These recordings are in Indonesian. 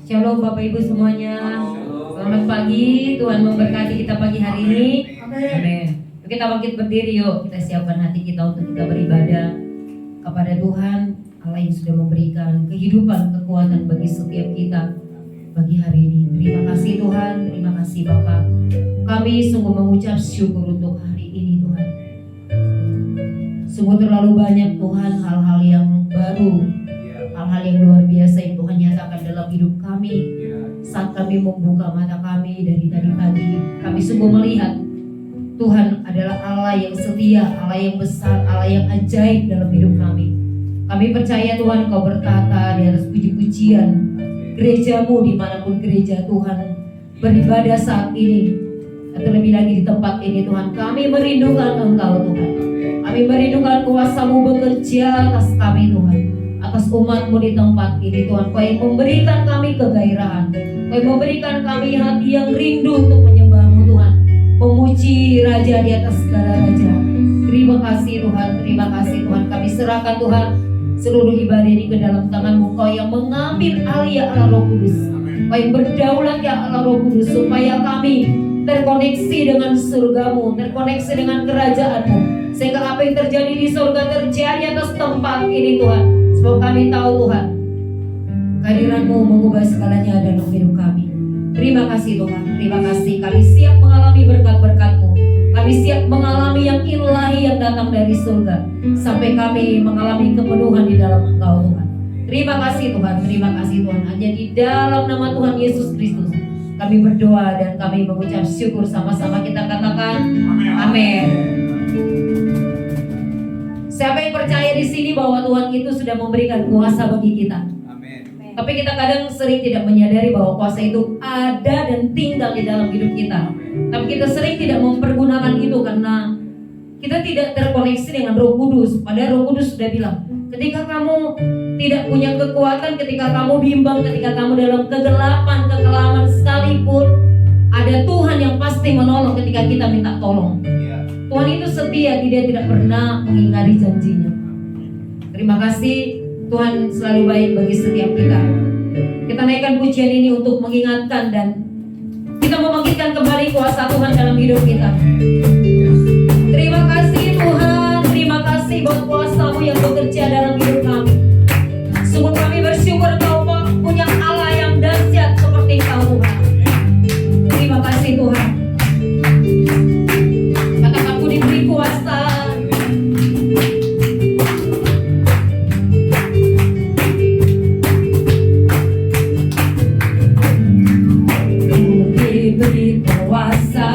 Shalom Bapak Ibu semuanya. Selamat pagi, Tuhan memberkati kita pagi hari ini. Amin. Kita bangkit berdiri yuk. Kita siapkan hati kita untuk kita beribadah kepada Tuhan Allah yang sudah memberikan kehidupan, kekuatan bagi setiap kita pagi hari ini. Terima kasih Tuhan, terima kasih Bapak. Kami sungguh mengucap syukur untuk hari ini Tuhan. Sungguh terlalu banyak Tuhan hal-hal yang baru, hal-hal yang luar biasa yang Tuhan nyatakan dalam hidup kami. Saat kami membuka mata kami dari tadi pagi, kami sungguh melihat Tuhan adalah Allah yang setia, Allah yang besar, Allah yang ajaib dalam hidup kami. Kami percaya Tuhan Kau bertata di atas puji-pujian gerejamu dimanapun gereja Tuhan beribadah saat ini, atau lebih lagi di tempat ini Tuhan. Kami merindukan Engkau Tuhan. Kami merindukan kuasa-Mu bekerja atas kami Tuhan, atas umat-Mu di tempat ini Tuhan. Kau yang memberikan kami kegairahan, Kau yang memberikan kami hati yang rindu untuk menyembah-Mu Tuhan, memuji Raja di atas segala raja. Terima kasih Tuhan, terima kasih Tuhan. Kami serahkan Tuhan seluruh ibadah ini ke dalam tangan-Mu. Kau yang mengambil alih ya Allah Roh Kudus, Kau yang berdaulat ya Allah Roh Kudus, supaya kami terkoneksi dengan surga-Mu, terkoneksi dengan kerajaan-Mu, sehingga apa yang terjadi di surga terjadi atas tempat ini Tuhan. Sebab kami tahu Tuhan, kehadiran-Mu mengubah segalanya dalam hidup kami. Terima kasih Tuhan, terima kasih. Kami siap mengalami berkat-berkat-Mu. Kami siap mengalami yang ilahi yang datang dari surga, sampai kami mengalami kepenuhan di dalam Engkau Tuhan. Terima kasih Tuhan, terima kasih Tuhan. Hanya di dalam nama Tuhan Yesus Kristus kami berdoa dan kami mengucap syukur. Sama-sama kita katakan amin. Siapa yang percaya di sini bahwa Tuhan itu sudah memberikan kuasa bagi kita? Tapi kita kadang sering tidak menyadari bahwa kuasa itu ada dan tinggal di dalam hidup kita. Tapi kita sering tidak mempergunakan itu karena kita tidak terkoneksi dengan Roh Kudus. Padahal Roh Kudus sudah bilang, ketika kamu tidak punya kekuatan, ketika kamu bimbang, ketika kamu dalam kegelapan, kekelaman sekalipun, ada Tuhan yang pasti menolong ketika kita minta tolong. Tuhan itu setia, Dia tidak pernah mengingkari janjinya. Terima kasih. Tuhan selalu baik bagi setiap kita. Kita naikkan pujian ini untuk mengingatkan dan kita membangkitkan kembali kuasa Tuhan dalam hidup kita. Terima kasih Tuhan, terima kasih buat kuasa-Mu yang bekerja dalam hidup kami. Sungguh kami bersyukur Engkau punya Allah yang dahsyat seperti Engkau Tuhan. Terima kasih Tuhan. Katakan Aku diberi kuasa. Beri kuasa,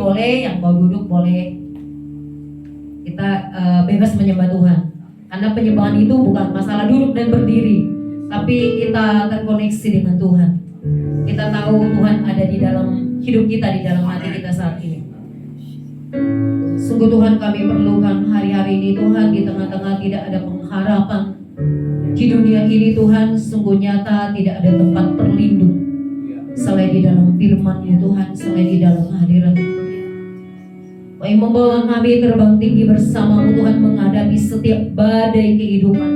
boleh, yang mau duduk boleh. Kita bebas menyembah Tuhan. Karena penyembahan itu bukan masalah duduk dan berdiri, tapi kita terkoneksi dengan Tuhan. Kita tahu Tuhan ada di dalam hidup kita, di dalam hati kita saat ini. Sungguh Tuhan, kami perlukan hari-hari ini Tuhan, di tengah-tengah tidak ada pengharapan. Di dunia ini Tuhan, sungguh nyata tidak ada tempat berlindung selain di dalam firman-Mu Tuhan, selain di dalam hadirat-Mu. Yang membawa kami terbang tinggi bersama-Mu Tuhan, menghadapi setiap badai kehidupan,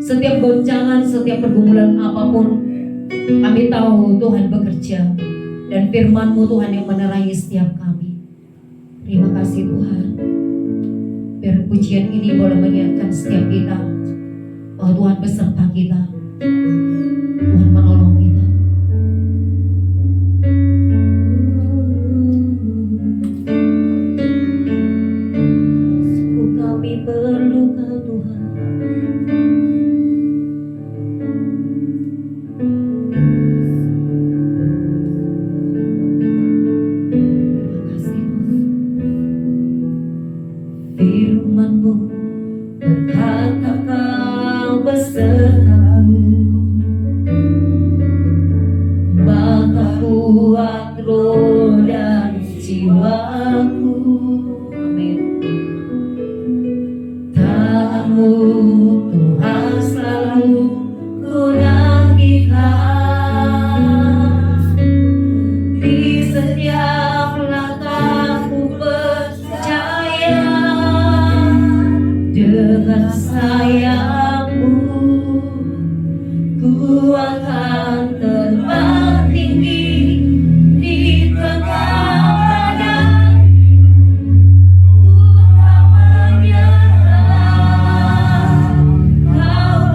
setiap goncangan, setiap pergumulan apapun. Kami tahu Tuhan bekerja, dan firman-Mu Tuhan yang menerangi setiap kami. Terima kasih Tuhan. Biar pujian ini boleh mengingatkan setiap kita bahwa Tuhan beserta kita, Tuhan menolong kita. Sungguh kami perlu Kau Tuhan. Terima kasih Tuhan. Firman-Mu berkata Kau besertaku, maka kuat roh dan jiwaku. Amin. Tangan-Mu Tuhan selalu ku nantikan, di setiap langkahku percaya. Dengan sayang-Mu ku akan terbang tinggi di tengah badai. Ku tak menyerah, Kau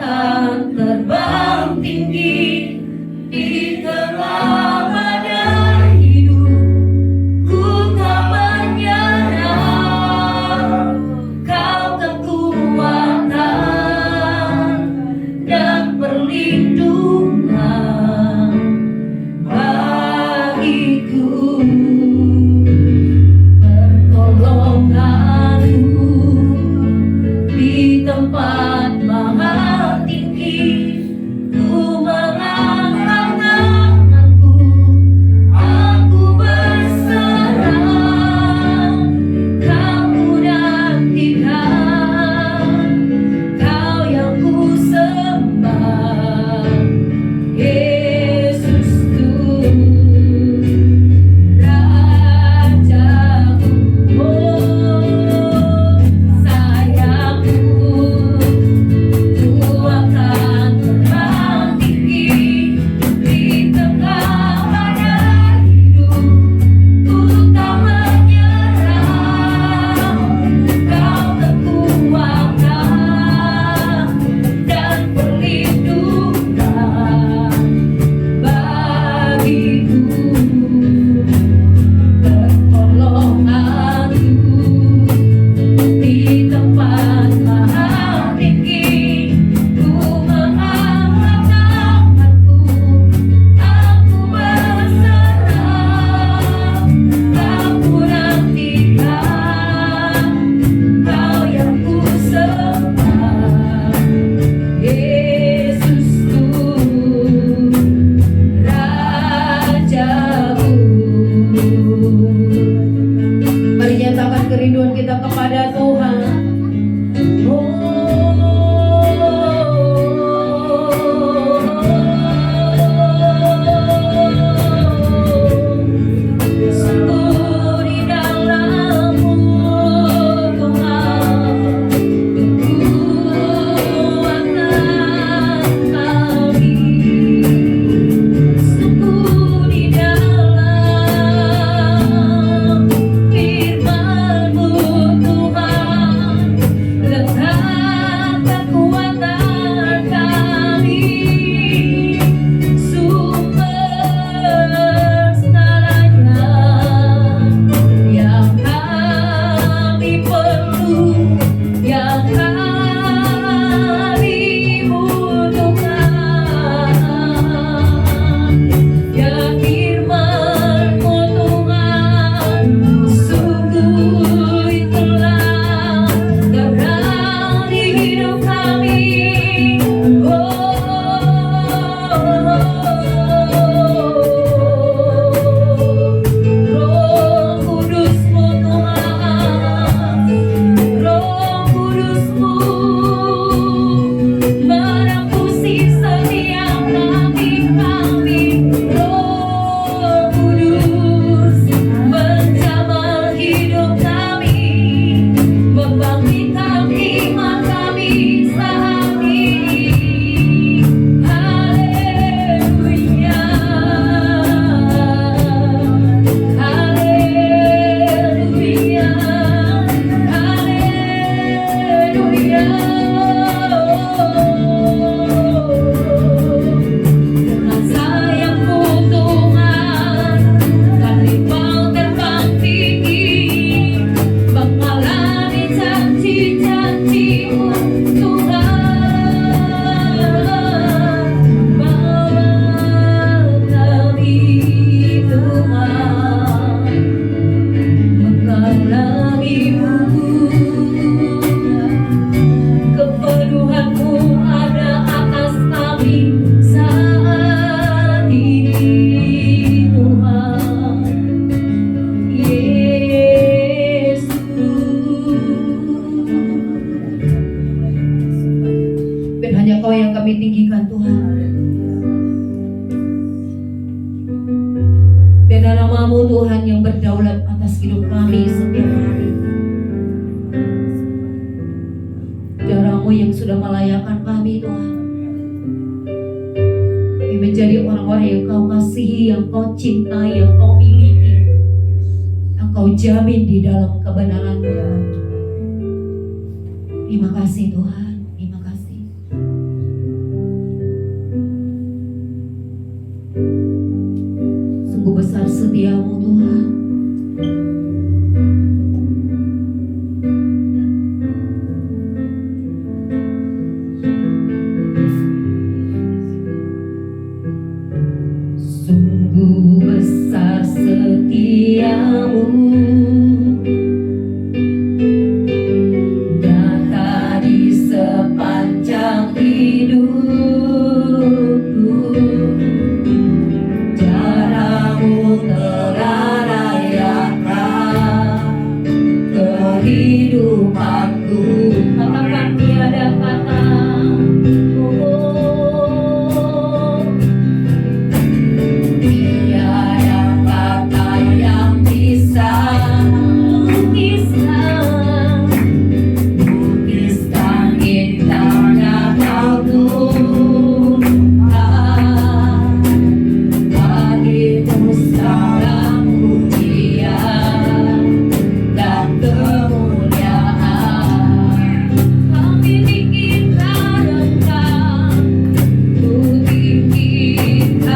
akan terbang tinggi di tengah badai hidup. Ku tak menyerah, Kau kekuatan dan perlindungan bagiku. Pertolonganku di tempat maha tinggi. Ku mengangkat tanganku, aku berserah. Kau nantikan, Kau yang ku sembah. Yesus Tuhan Rajaku, oh sayangku. Ku akan terbang tinggi di tengah badai hidup. Ku tak menyerah, Kau kekuatan dan perlindungan bagiku. Pertolonganku di tempat maha tinggi. Ku mengangkat tanganku, aku berserah. Aku nantikan, Kau yang ku sembah. Yesus Tuhan Rajaku. Mari nyatakan kerinduan kita kepada Tuhan. Sungguh di dalam-Mu Tuhan, kekuatan kami. Sungguh di dalam firman-Mu Tuhan, letak kekuatan kami. Sumber segalanya yang kami perlu, yang kami butuhkan. Ya firman-Mu Tuhan, sungguh itulah terang di hidup kami. Roh Kudus-Mu Tuhan, Roh Kudus-Mu menembusi setiap hati kami. Roh Kudus menjamah hidup kami, membangkitkan iman kami saat ini. Haleluya, haleluya, haleluya. Dengan sayap-Mu Tuhan, kami mau terbang tinggi, mengalami janji-janji-Mu Tuhan. Bawa kami Tuhan, mengalami-Mu. Kepedulian-Mu ada atas kami saat ini Tuhan. Yesus, dan hanya Kau yang kami tinggikan Tuhan. Dan nama-Mu Tuhan yang berdaulat atas hidup kami setiap hari. Darah-Mu yang sudah melayakan kami Tuhan. Kami menjadi orang-orang yang Kau kasihi, yang Kau cintai, yang Kau miliki, yang Kau jamin di dalam kebenaran Tuhan. Terima kasih Tuhan, terima kasih. hidupku, caramu telah rayakan kehidupanku. Katakan tiada kata, tiada kata yang bisa lukiskan indahnya kau Tuhan. Bagimu segala pujian dan kemuliaan. Kami tinggikan Engkau, ku tinggikan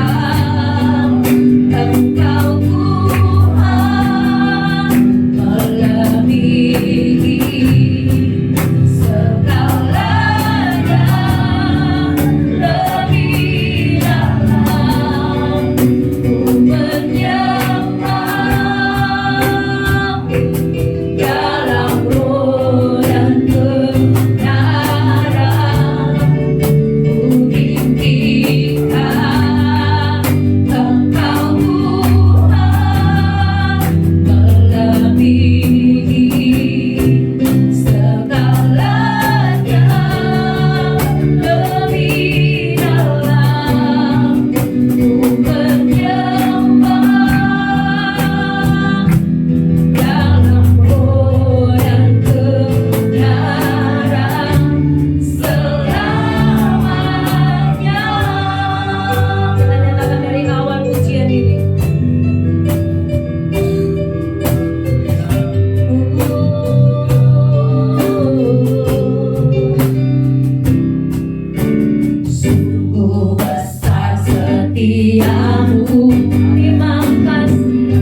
Engkau Tuhan, melebihi segalanya, lebih dalam ku menyembah dalam roh dan kebenaran. Ku tinggikan Engkau Tuhan, melebihi segalanya, lebih dalam ku menyembah dalam roh dan kebenaran selamanya. Kita nyatakan dari awal pujian ini. Sungguh besar setiamu, terima kasih.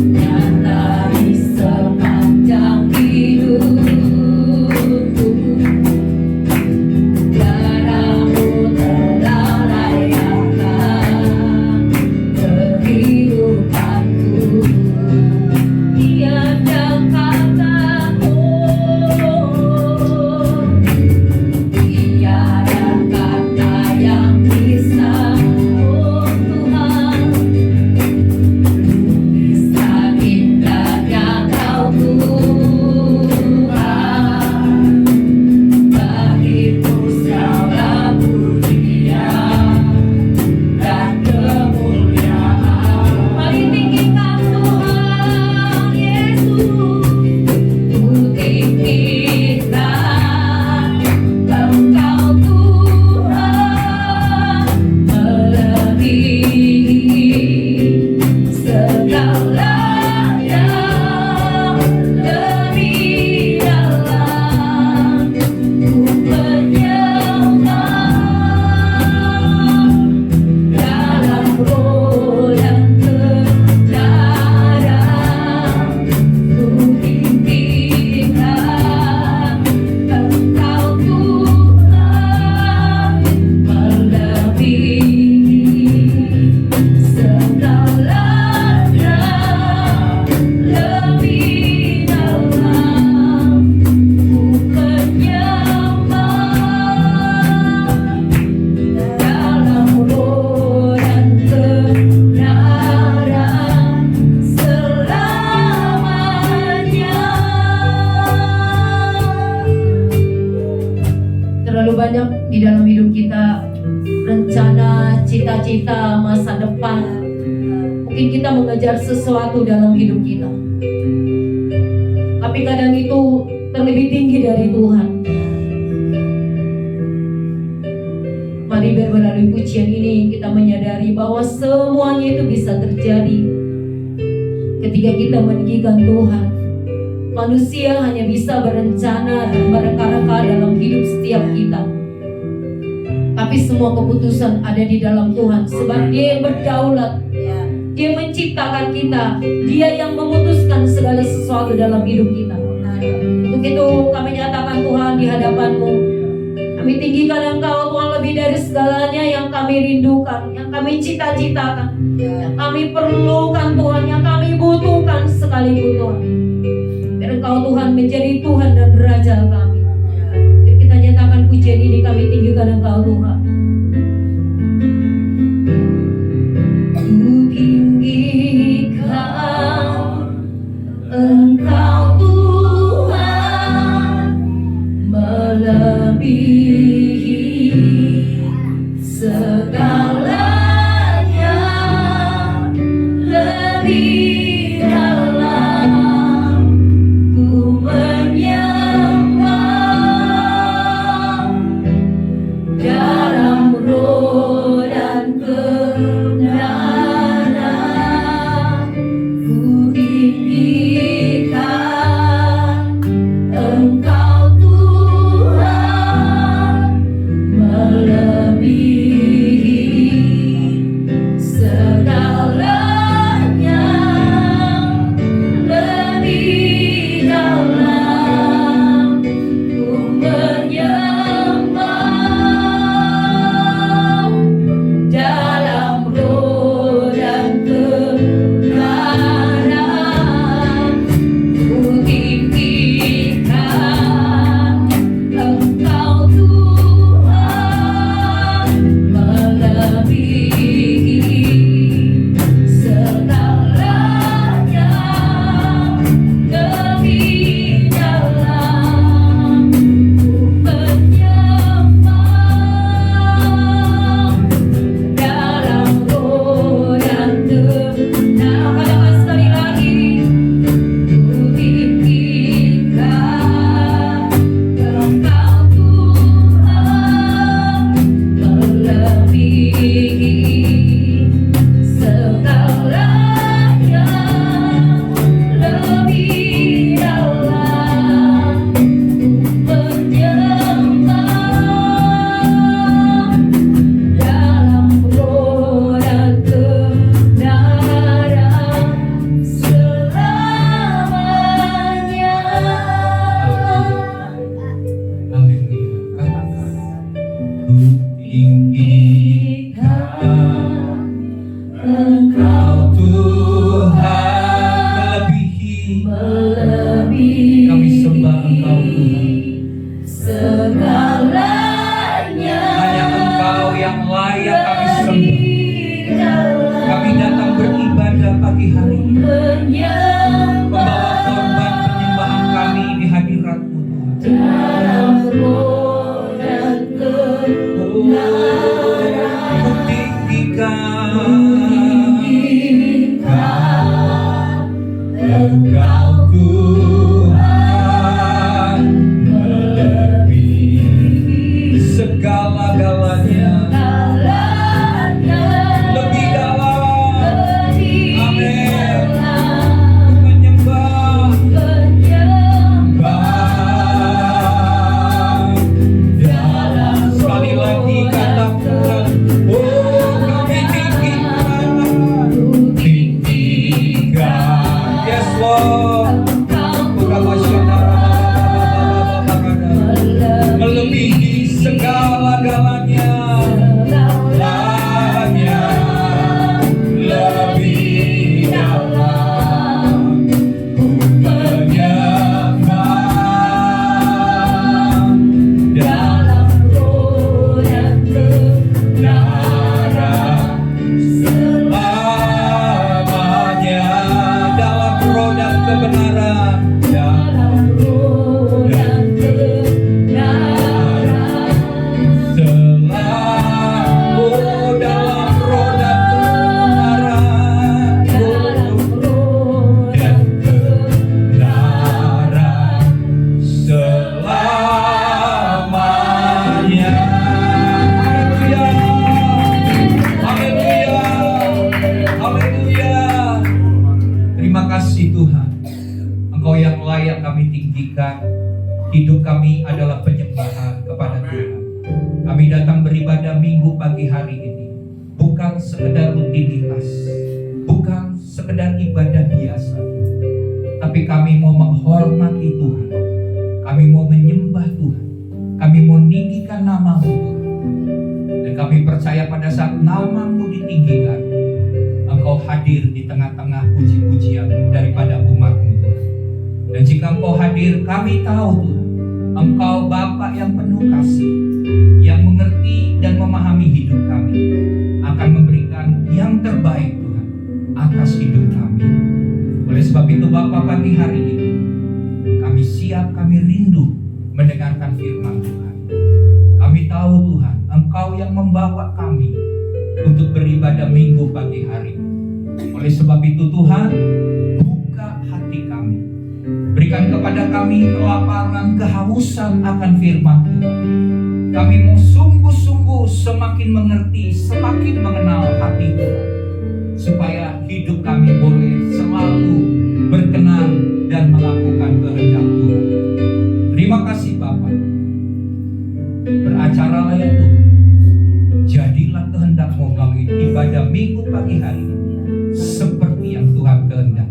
Nyata di sepanjang hidupku, caramu telah rayakan kehidupanku. Tiada kata, tiada kata yang bisa, Tuhan, lukiskan indahnya kau Tuhan. Bagimu segala pujian dan kemuliaan. Mari tinggikan Tuhan Yesus, ku tinggikan Engkau Tuhan, melebihi segalanya, lebih dalam ku menyembah dalam roh dan kebenaran. Ku tinggikan Engkau Tuhan, melebihi segalanya, lebih dalam ku menyembah dalam roh dan kebenaran selamanya. Terlalu banyak di dalam hidup kita rencana, cita-cita, masa depan. Mungkin kita mengejar sesuatu dalam hidup kita, tapi kadang itu terlebih tinggi dari Tuhan. Mari biar melalui pujian ini kita menyadari bahwa semuanya itu bisa terjadi ketika kita meninggikan Tuhan. Manusia hanya bisa berencana dan bereka-reka dalam hidup setiap kita, tapi semua keputusan ada di dalam Tuhan, sebab Dia yang berdaulat. Dia menciptakan kita, Dia yang memutuskan segala sesuatu dalam hidup kita. Untuk itu kami nyatakan Tuhan di hadapan-Mu, kami tinggikan Engkau Tuhan lebih dari segalanya yang kami rindukan, yang kami cita-citakan, yang kami perlukan Tuhan, yang kami butuhkan sekalipun Tuhan. Biar Engkau Tuhan menjadi Tuhan dan Raja kami. Biar kita nyatakan pujian ini kami tinggi tinggikan Engkau Tuhan, melebihi kami sembah Engkau Tuhan segalanya. Hanya Engkau yang layak kami sembah. Kami datang beribadah pagi hari ini, membawa korban penyembahan kami di hadirat-Mu Tuhan. Engkau Tuhan, melebihi segala-galanya, lebih dalam. Amin. Menyembah dalam. Sekali lagi katakan, oh kami tinggikan. Yes Lord, melebihi segala-galanya, lebih dalam, menyembah dalam roh dan kebenaran selamanya, dalam roh dan kebenaran, dalam roh dan kebenaran selalu, dalam roh dan kebenaran, dalam roh dan kebenaran selamanya. Haleluya, haleluya. Terima kasih Tuhan, Engkau yang layak kami tinggikan. Hidup kami adalah penyembahan kepada Tuhan. Kami datang beribadah minggu pagi hari ini bukan sekedar rutinitas, bukan sekedar ibadah biasa, tapi kami mau menghormati Tuhan, kami mau menyembah Tuhan, kami mau meninggikan nama-Mu Tuhan. Dan kami percaya pada saat nama-Mu ditinggikan, Engkau hadir di tengah-tengah puji-pujian daripada umat-Mu Tuhan. Dan jika Engkau hadir, kami tahu Tuhan, Engkau Bapa yang penuh kasih, yang mengerti dan memahami hidup kami, akan memberikan yang terbaik Tuhan atas hidup kami. Oleh sebab itu Bapa, pagi hari ini kami siap, kami rindu mendengarkan firman Tuhan. Kami tahu Tuhan, Engkau yang membawa kami untuk beribadah minggu pagi hari. Oleh sebab itu Tuhan, buka hati kami, berikan kepada kami kelaparan, kehausan akan firman Tuhan. Kami mau sungguh-sungguh semakin mengerti, semakin mengenal hati Tuhan, supaya hidup kami boleh selalu berkenan dan melakukan kehendak Tuhan. Terima kasih Bapa. Beracaralah ya Tuhan, jadilah kehendak-Mu melalui ibadah minggu pagi hari ini seperti yang Tuhan kehendak.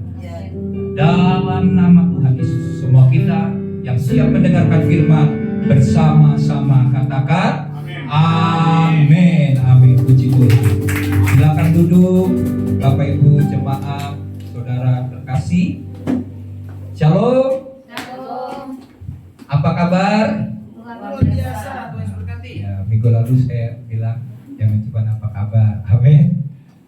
Dalam nama Tuhan Yesus, semua kita yang siap mendengarkan firman bersama-sama katakan amin. Amin. Puji Tuhan. Silakan duduk Bapak Ibu jemaat, saudara terkasih. Shalom. Shalom. Apa kabar? Luar biasa. Ya, minggu lalu saya bilang jangan cuma apa kabar. Amin.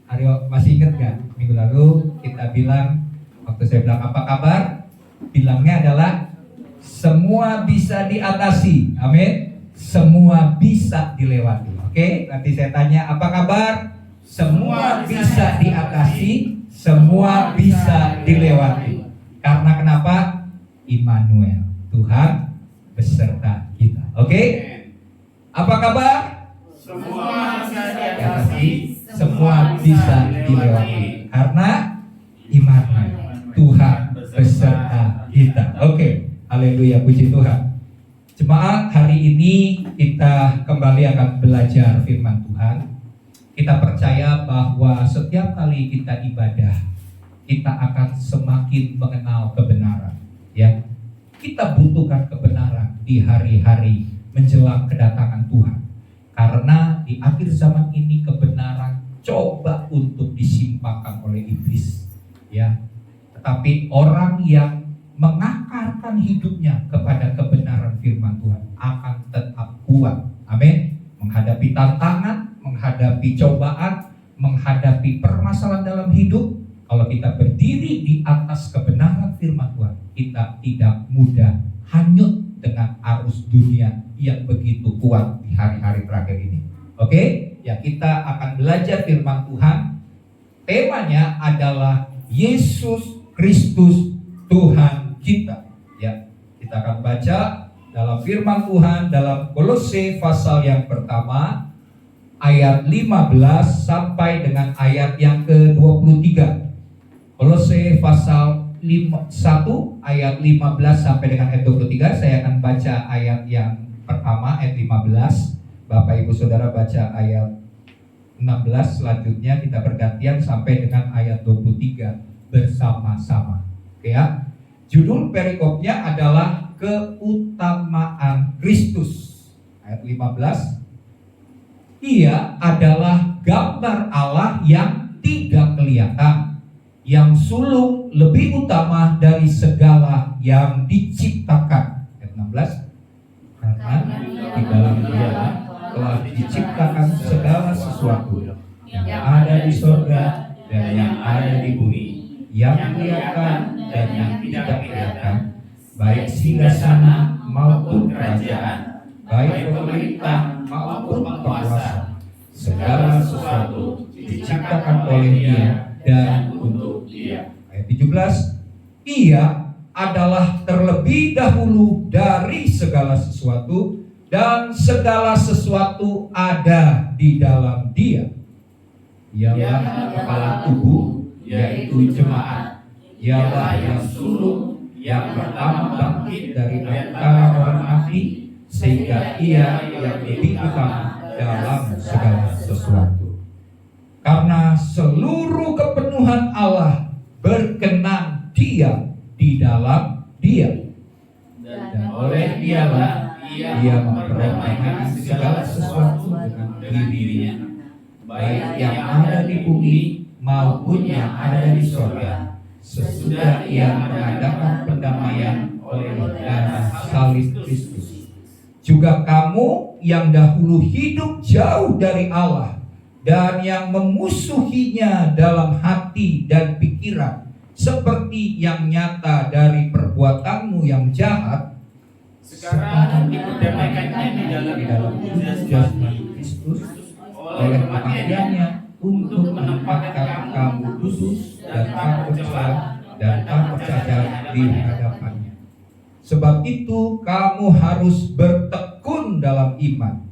Hari masih ingat gak? Minggu lalu kita bilang, waktu saya bilang apa kabar, bilangnya adalah semua bisa diatasi. Amin. Semua bisa dilewati. Oke, nanti saya tanya apa kabar? Semua bisa diatasi, semua bisa dilewati. Karena kenapa? Immanuel, Tuhan beserta kita. Oke? Apa kabar? Semua bisa Diatasi, semua bisa dilewati. Karena Immanuel, Tuhan beserta kita. Oke, haleluya, puji Tuhan. Jemaat, hari ini kita kembali akan belajar firman Tuhan. Kita percaya bahwa setiap kali kita ibadah, kita akan semakin mengenal kebenaran. Ya, kita butuhkan kebenaran di hari-hari menjelang kedatangan Tuhan. Karena di akhir zaman ini kebenaran coba untuk disimpangkan oleh iblis, ya. Tetapi orang yang mengakarkan hidupnya kepada kebenaran firman Tuhan akan tetap kuat. Amin. Menghadapi tantangan, menghadapi cobaan, menghadapi permasalahan dalam hidup, kalau kita berdiri di atas kebenaran firman Tuhan, kita tidak mudah hanyut dengan arus dunia yang begitu kuat di hari-hari terakhir ini. Oke? Ya, kita akan belajar firman Tuhan. Temanya adalah Yesus Kristus Tuhan kita. Ya, kita akan baca dalam firman Tuhan dalam Kolose pasal yang pertama ayat 15 sampai dengan ayat yang ke-23. Kolose pasal 1 ayat 15 sampai dengan ayat 23. Saya akan baca ayat yang pertama ayat 15. Bapak Ibu Saudara baca ayat 16, selanjutnya kita bergantian sampai dengan ayat 23 bersama-sama. Oke ya. Judul perikopnya adalah keutamaan Kristus. Ayat 15. Ia adalah gambar Allah yang tidak kelihatan, yang sulung lebih utama dari segala yang diciptakan. Ayat 16. Karena di dalam Dia telah diciptakan segala sesuatu yang ada di surga dan yang ada di bumi, yang kelihatan dan yang tidak kelihatan, baik singgasana maupun kerajaan, baik pemerintah maupun penguasa. Segala sesuatu diciptakan oleh Dia dan untuk Dia. Ayat 17. Ia adalah terlebih dahulu dari segala sesuatu, dan segala sesuatu ada di dalam Dia. Ialah kepala tubuh, yaitu jemaat. Ialah yang sulung, yang pertama bangkit dari antara orang mati, sehingga Ia yang lebih utama dalam segala sesuatu. Karena seluruh kepenuhan Allah berkenan diam di dalam Dia, dan oleh Dialah Ia memperolehkan segala sesuatu dengan dirinya, baik yang ada di bumi maupun yang ada di surga, sesudah Ia mengadakan pendamaian oleh darah salib Kristus. Juga kamu yang dahulu hidup jauh dari Allah dan yang memusuhinya dalam hati dan pikiran, seperti yang nyata dari perbuatanmu yang jahat, Sekarang diperdamaikannya di dalam jasmani Kristus oleh kematiannya untuk menempatkan kamu kudus dan tak percaya di hadapannya. Sebab itu kamu harus bertekun dalam iman,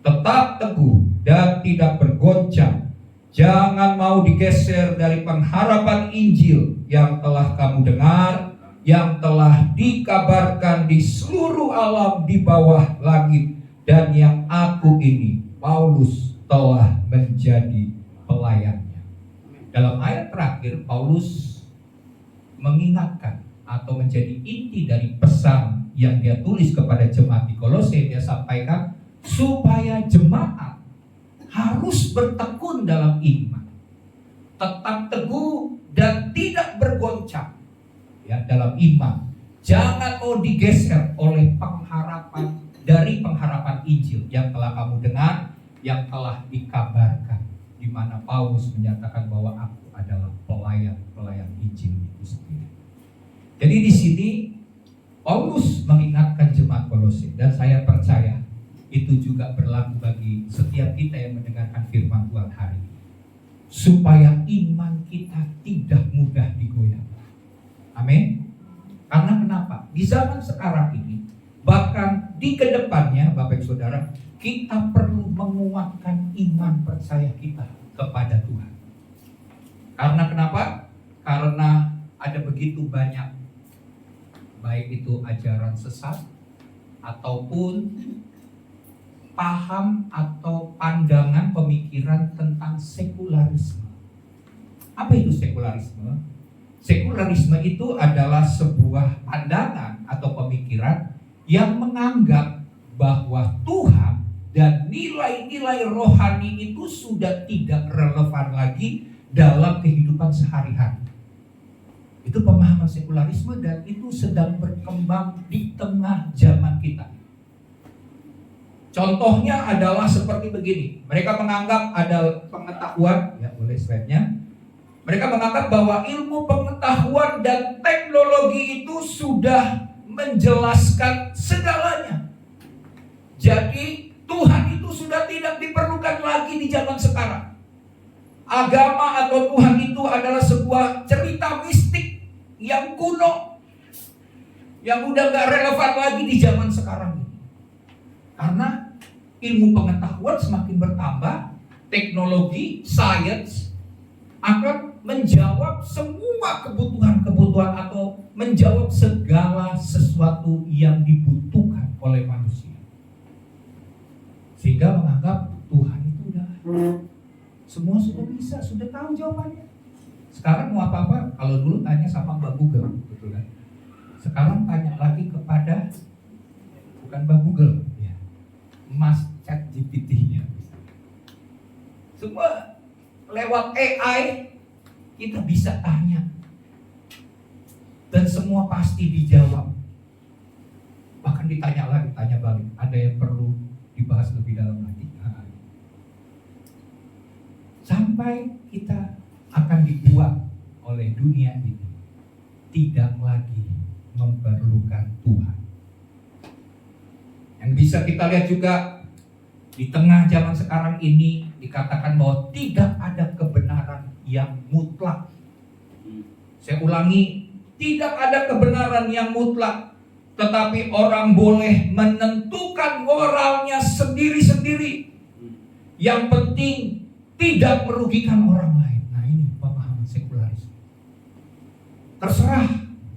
tetap teguh dan tidak bergoncang. Jangan mau digeser dari pengharapan Injil yang telah kamu dengar, yang telah dikabarkan di seluruh alam di bawah langit, dan yang aku ini, Paulus, telah menjadi pelayannya. Dalam ayat terakhir, Paulus mengingatkan atau menjadi inti dari pesan yang dia tulis kepada jemaat di Kolose. Dia sampaikan supaya jemaat harus bertekun dalam iman, tetap teguh dan tidak bergoncang, ya, dalam iman. Jangan mau digeser oleh pengharapan dari pengharapan Injil yang telah kamu dengar, yang telah dikabarkan, di mana Paulus menyatakan bahwa aku adalah pelayan Injil itu sendiri. Jadi di sini Paulus mengingatkan jemaat Kolose, dan saya percaya itu juga berlaku bagi setiap kita yang mendengarkan firman Tuhan hari ini, supaya iman kita tidak mudah digoyah. Amin. Karena kenapa? Di zaman sekarang ini, bahkan di kedepannya, Bapak Ibu Saudara, kita perlu menguatkan iman percaya kita kepada Tuhan. Karena kenapa? Karena ada begitu banyak, baik itu ajaran sesat ataupun paham atau pandangan pemikiran tentang sekularisme. Apa itu sekularisme? Sekularisme itu adalah sebuah pandangan atau pemikiran yang menganggap bahwa Tuhan dan nilai-nilai rohani itu sudah tidak relevan lagi dalam kehidupan sehari-hari. Itu pemahaman sekularisme dan itu sedang berkembang di tengah zaman kita. Contohnya adalah seperti begini. Mereka menganggap ada pengetahuan, ya boleh slide-nya. Mereka menganggap bahwa ilmu pengetahuan dan teknologi itu sudah menjelaskan segalanya. Jadi Tuhan itu sudah tidak diperlukan lagi di zaman sekarang. Agama atau Tuhan itu adalah sebuah cerita mistik yang kuno, yang udah gak relevan lagi di zaman sekarang ini. Karena ilmu pengetahuan semakin bertambah, teknologi, sains akan menjawab semua kebutuhan-kebutuhan atau menjawab segala sesuatu yang dibutuhkan oleh manusia. Sehingga menganggap Tuhan itu udah semua sudah bisa, sudah tahu jawabannya. Sekarang mau apa-apa, kalau dulu tanya sama Mbak Google, betul kan? Sekarang tanya lagi kepada bukan Mbak Google, ya, Mas ChatGPT-nya. Semua lewat AI kita bisa tanya dan semua pasti dijawab. Bahkan ditanya lagi, tanya balik, ada yang perlu dibahas lebih dalam lagi. Sampai kita akan dibuat oleh dunia ini tidak lagi memerlukan Tuhan. Yang bisa kita lihat juga di tengah zaman sekarang ini dikatakan bahwa tidak ada kebenaran yang mutlak. Saya ulangi, tidak ada kebenaran yang mutlak, tetapi orang boleh menentukan moralnya sendiri-sendiri. Yang penting tidak merugikan orang lain. Nah ini pemahaman sekularisme. Terserah,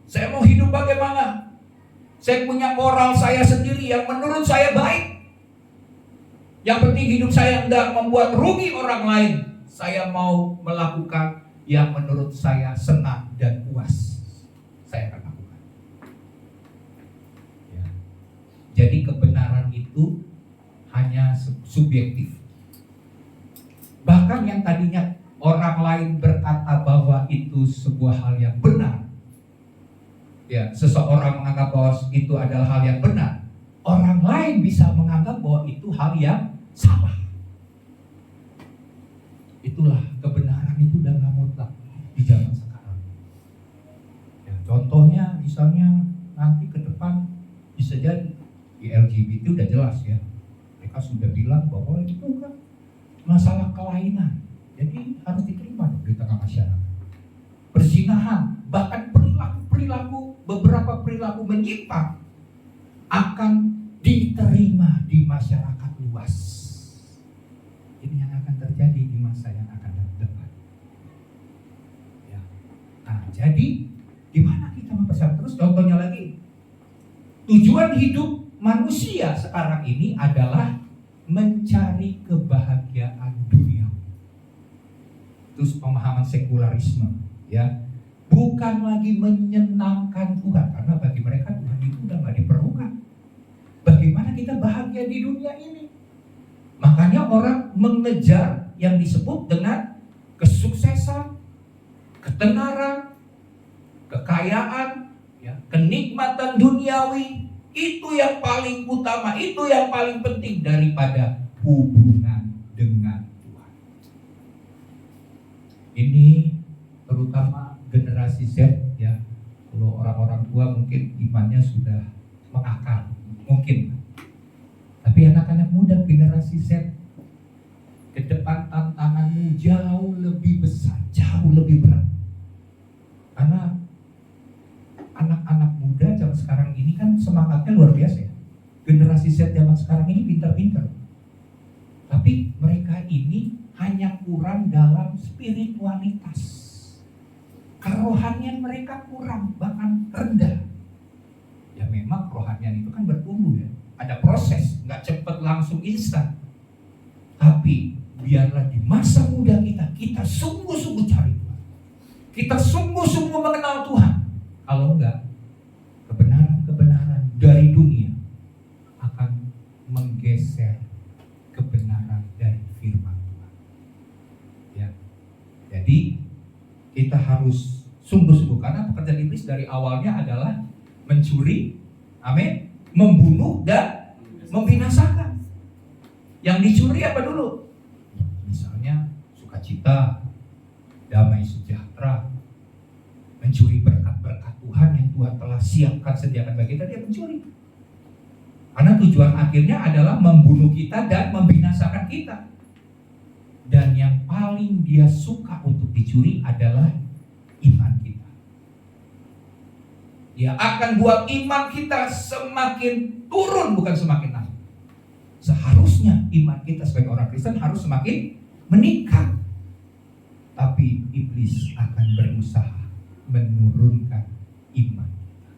saya mau hidup bagaimana. Saya punya moral saya sendiri yang menurut saya baik. Yang penting hidup saya tidak membuat rugi orang lain. Saya mau melakukan yang menurut saya senang dan puas. Saya akan lakukan. Ya. Jadi kebenaran itu hanya subjektif. Bahkan yang tadinya orang lain berkata bahwa itu sebuah hal yang benar, ya, seseorang menganggap bahwa itu adalah hal yang benar, orang lain bisa menganggap bahwa itu hal yang salah. Itulah kebenaran itu udah nggak mutlak di zaman sekarang. Ya, contohnya misalnya nanti ke depan bisa jadi di LGBT udah jelas ya, mereka sudah bilang bahwa itu kan masalah kelainan, jadi harus diterima di tengah masyarakat. Perzinahan, bahkan perilaku beberapa perilaku menyimpang akan diterima di masyarakat luas. Ini yang akan terjadi di masa yang akan datang. Ya. Nah, jadi di mana kita mempersiapkan? Terus contohnya lagi, tujuan hidup manusia sekarang ini adalah mencari kebahagiaan dunia. Itu pemahaman sekularisme, ya. Bukan lagi menyenangkan Tuhan, karena bagi mereka Tuhan itu udah nggak diperlukan. Bagaimana kita bahagia di dunia ini? Makanya orang mengejar yang disebut dengan kesuksesan, ketenaran, kekayaan, ya, kenikmatan duniawi. Itu yang paling utama, itu yang paling penting daripada hubungan dengan Tuhan. Ini terutama generasi Z, ya. Kalau orang-orang tua mungkin imannya sudah mengakar, mungkin. Tapi anak-anak muda generasi Z, ke depan tantanganmu jauh lebih besar, jauh lebih berat. Karena anak-anak muda zaman sekarang ini kan semangatnya luar biasa ya. Generasi Z zaman sekarang ini pintar-pintar. Tapi mereka ini hanya kurang dalam spiritualitas. Kerohanian mereka kurang, bahkan rendah. Ya memang kerohanian itu kan bertumbuh ya. Ada proses, nggak cepat langsung instan. Tapi biarlah di masa muda kita sungguh-sungguh cari Tuhan. Kita sungguh-sungguh mengenal Tuhan. Kalau enggak, kebenaran-kebenaran dari dunia akan menggeser kita harus sungguh-sungguh, karena pekerjaan iblis dari awalnya adalah mencuri, amin, membunuh dan membinasakan. Yang dicuri apa dulu? Misalnya sukacita, damai sejahtera, mencuri berkat-berkat Tuhan yang Tuhan telah siapkan, sediakan bagi kita, dia mencuri. Karena tujuan akhirnya adalah membunuh kita dan membinasakan kita. Dan yang paling dia suka untuk dicuri adalah iman kita. Dia akan buat iman kita semakin turun, bukan semakin naik. Seharusnya iman kita sebagai orang Kristen harus semakin meningkat. Tapi iblis akan berusaha menurunkan iman kita.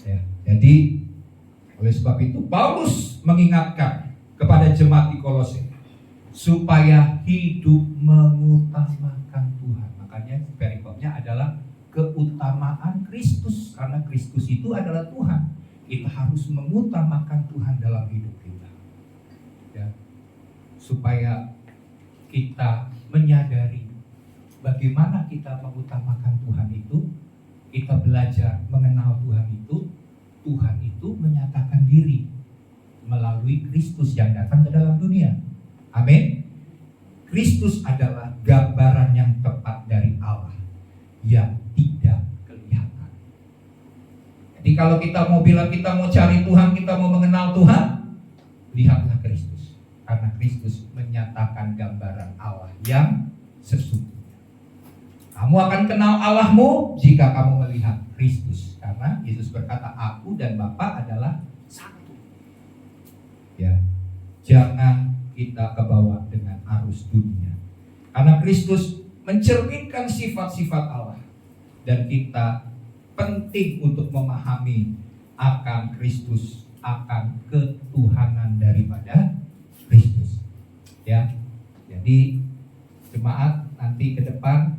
Ya, jadi oleh sebab itu Paulus mengingatkan kepada jemaat di Kolose supaya hidup mengutamakan Tuhan. Makanya perikopnya adalah keutamaan Kristus, karena Kristus itu adalah Tuhan. Kita harus mengutamakan Tuhan dalam hidup kita, ya, supaya kita menyadari bagaimana kita mengutamakan Tuhan itu. Kita belajar mengenal Tuhan itu. Tuhan itu menyatakan diri melalui Kristus yang datang ke dalam dunia. Amin. Kristus adalah gambaran yang tepat dari Allah yang tidak kelihatan. Jadi kalau kita mau bilang kita mau cari Tuhan, kita mau mengenal Tuhan, lihatlah Kristus. Karena Kristus menyatakan gambaran Allah yang sesungguhnya. Kamu akan kenal Allahmu jika kamu melihat Kristus. Karena Yesus berkata, aku dan Bapa adalah satu. Ya, jangan kita kebawa dengan arus dunia. Karena Kristus mencerminkan sifat-sifat Allah. Dan kita penting untuk memahami akan Kristus, akan ketuhanan daripada Kristus. Ya, jadi jemaat nanti ke depan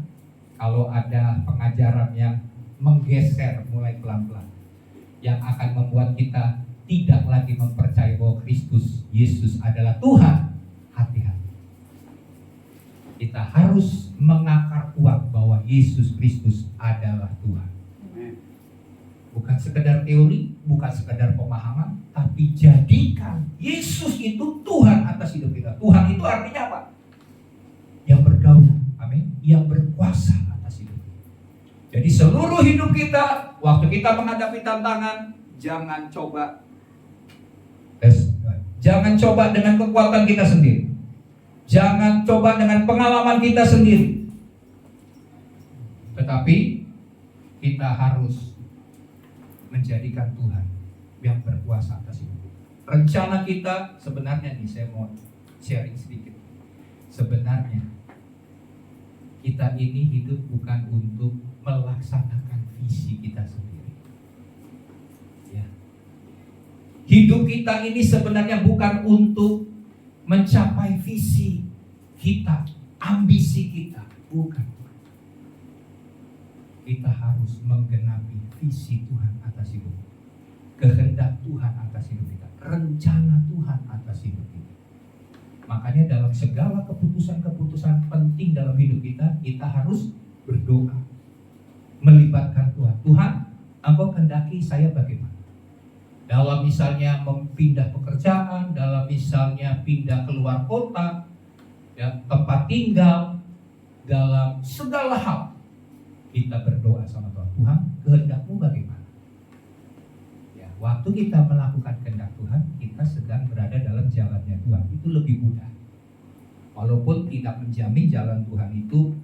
kalau ada pengajaran yang menggeser mulai pelan-pelan, yang akan membuat kita tidak lagi mempercayai bahwa Kristus Yesus adalah Tuhan, hati-hati. Kita harus mengakar kuat bahwa Yesus Kristus adalah Tuhan. Bukan sekedar teori, bukan sekedar pemahaman, tapi jadikan Yesus itu Tuhan atas hidup kita. Tuhan itu artinya apa? Yang berdaulat, amin, yang berkuasa atas hidup kita. Jadi seluruh hidup kita, waktu kita menghadapi tantangan, jangan coba dengan kekuatan kita sendiri. Jangan coba dengan pengalaman kita sendiri. Tetapi kita harus menjadikan Tuhan yang berkuasa atas hidup kita. Rencana kita sebenarnya nih, saya mau sharing sedikit. Sebenarnya kita ini hidup bukan untuk melaksanakan visi kita sendiri. Ya. Hidup kita ini sebenarnya bukan untuk mencapai visi kita, ambisi kita, bukan. Kita harus menggenapi visi Tuhan atas hidup kita, kehendak Tuhan atas hidup kita, rencana Tuhan atas hidup kita. Makanya dalam segala keputusan-keputusan penting dalam hidup kita, kita harus berdoa, melibatkan Tuhan. Tuhan, Engkau kehendaki saya bagaimana? Dalam misalnya pindah pekerjaan, dalam misalnya pindah keluar kota, ya, tempat tinggal, dalam segala hal kita berdoa sama Tuhan. Tuhan, kehendakmu bagaimana? Ya, waktu kita melakukan kehendak Tuhan, kita sedang berada dalam jalannya Tuhan. Itu lebih mudah. Walaupun tidak menjamin jalan Tuhan itu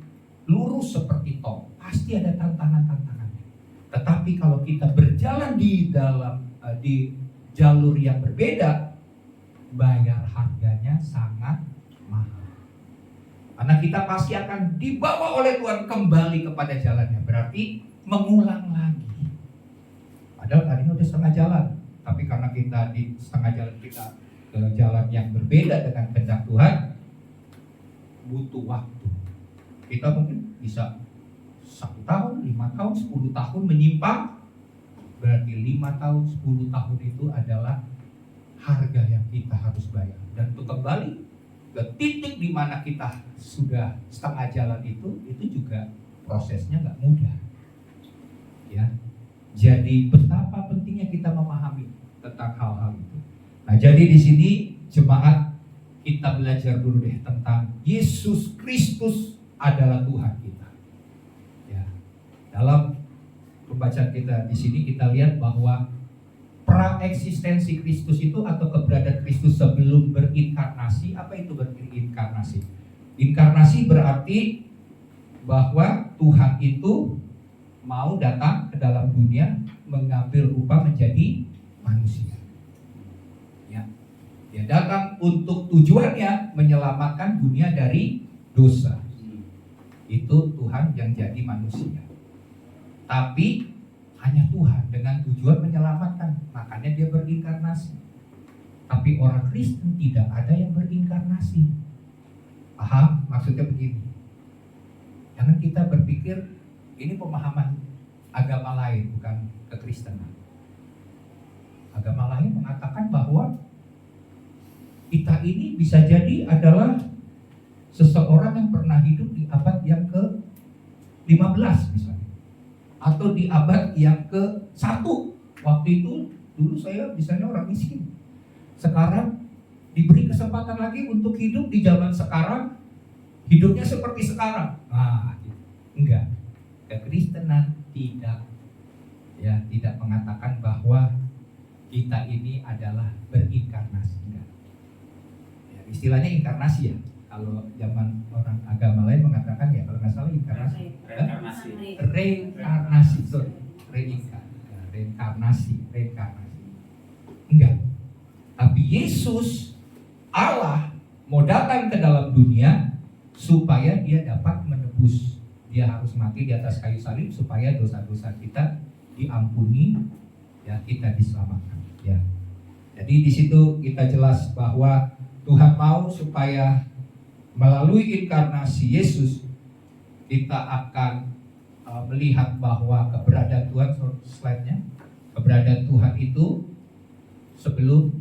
lurus seperti tol, pasti ada tantangan-tantangannya. Tetapi kalau kita berjalan di jalur yang berbeda, bayar harganya sangat mahal. Karena kita pasti akan dibawa oleh Tuhan kembali kepada jalannya. Berarti mengulang lagi. Padahal tadinya udah setengah jalan, tapi karena kita di setengah jalan kita ke jalan yang berbeda dengan kehendak Tuhan, butuh waktu. Kita mungkin bisa 1 tahun, 5 tahun, 10 tahun menyimpang. Berarti 5 tahun, 10 tahun itu adalah harga yang kita harus bayar. Dan untuk kembali ke titik di mana kita sudah setengah jalan itu juga prosesnya nggak mudah. Ya, jadi betapa pentingnya kita memahami tentang hal-hal itu. Nah, jadi di sini jemaat kita belajar dulu deh tentang Yesus Kristus adalah Tuhan kita. Ya, dalam pembacaan kita di sini kita lihat bahwa praeksistensi Kristus itu atau keberadaan Kristus sebelum berinkarnasi. Apa itu berinkarnasi? Inkarnasi berarti bahwa Tuhan itu mau datang ke dalam dunia mengambil rupa menjadi manusia. Ya, dia datang untuk tujuannya menyelamatkan dunia dari dosa. Itu Tuhan yang jadi manusia. Tapi hanya Tuhan dengan tujuan menyelamatkan, makanya dia berinkarnasi. Tapi orang Kristen tidak ada yang berinkarnasi. Paham? Maksudnya begini. Jangan kita berpikir ini pemahaman agama lain, bukan kekristenan. Agama lain mengatakan bahwa kita ini bisa jadi adalah seseorang yang pernah hidup di abad yang ke-15 misalnya, atau di abad yang ke-1. Waktu itu dulu saya misalnya orang miskin. Sekarang diberi kesempatan lagi untuk hidup di zaman sekarang, hidupnya seperti sekarang. Nah, enggak. Kekristenan tidak mengatakan bahwa kita ini adalah berinkarnasi. Enggak. Ya, istilahnya inkarnasi ya. Kalau zaman orang agama lain mengatakan ya kalau nggak salah inkarnasi. Reinkarnasi. Enggak. Tapi Yesus Allah mau datang ke dalam dunia supaya dia dapat menebus. Dia harus mati di atas kayu salib supaya dosa-dosa kita diampuni, ya, kita diselamatkan. Ya. Jadi di situ kita jelas bahwa Tuhan mau supaya melalui inkarnasi Yesus kita akan melihat bahwa keberadaan Tuhan, slide-nya, keberadaan Tuhan itu sebelum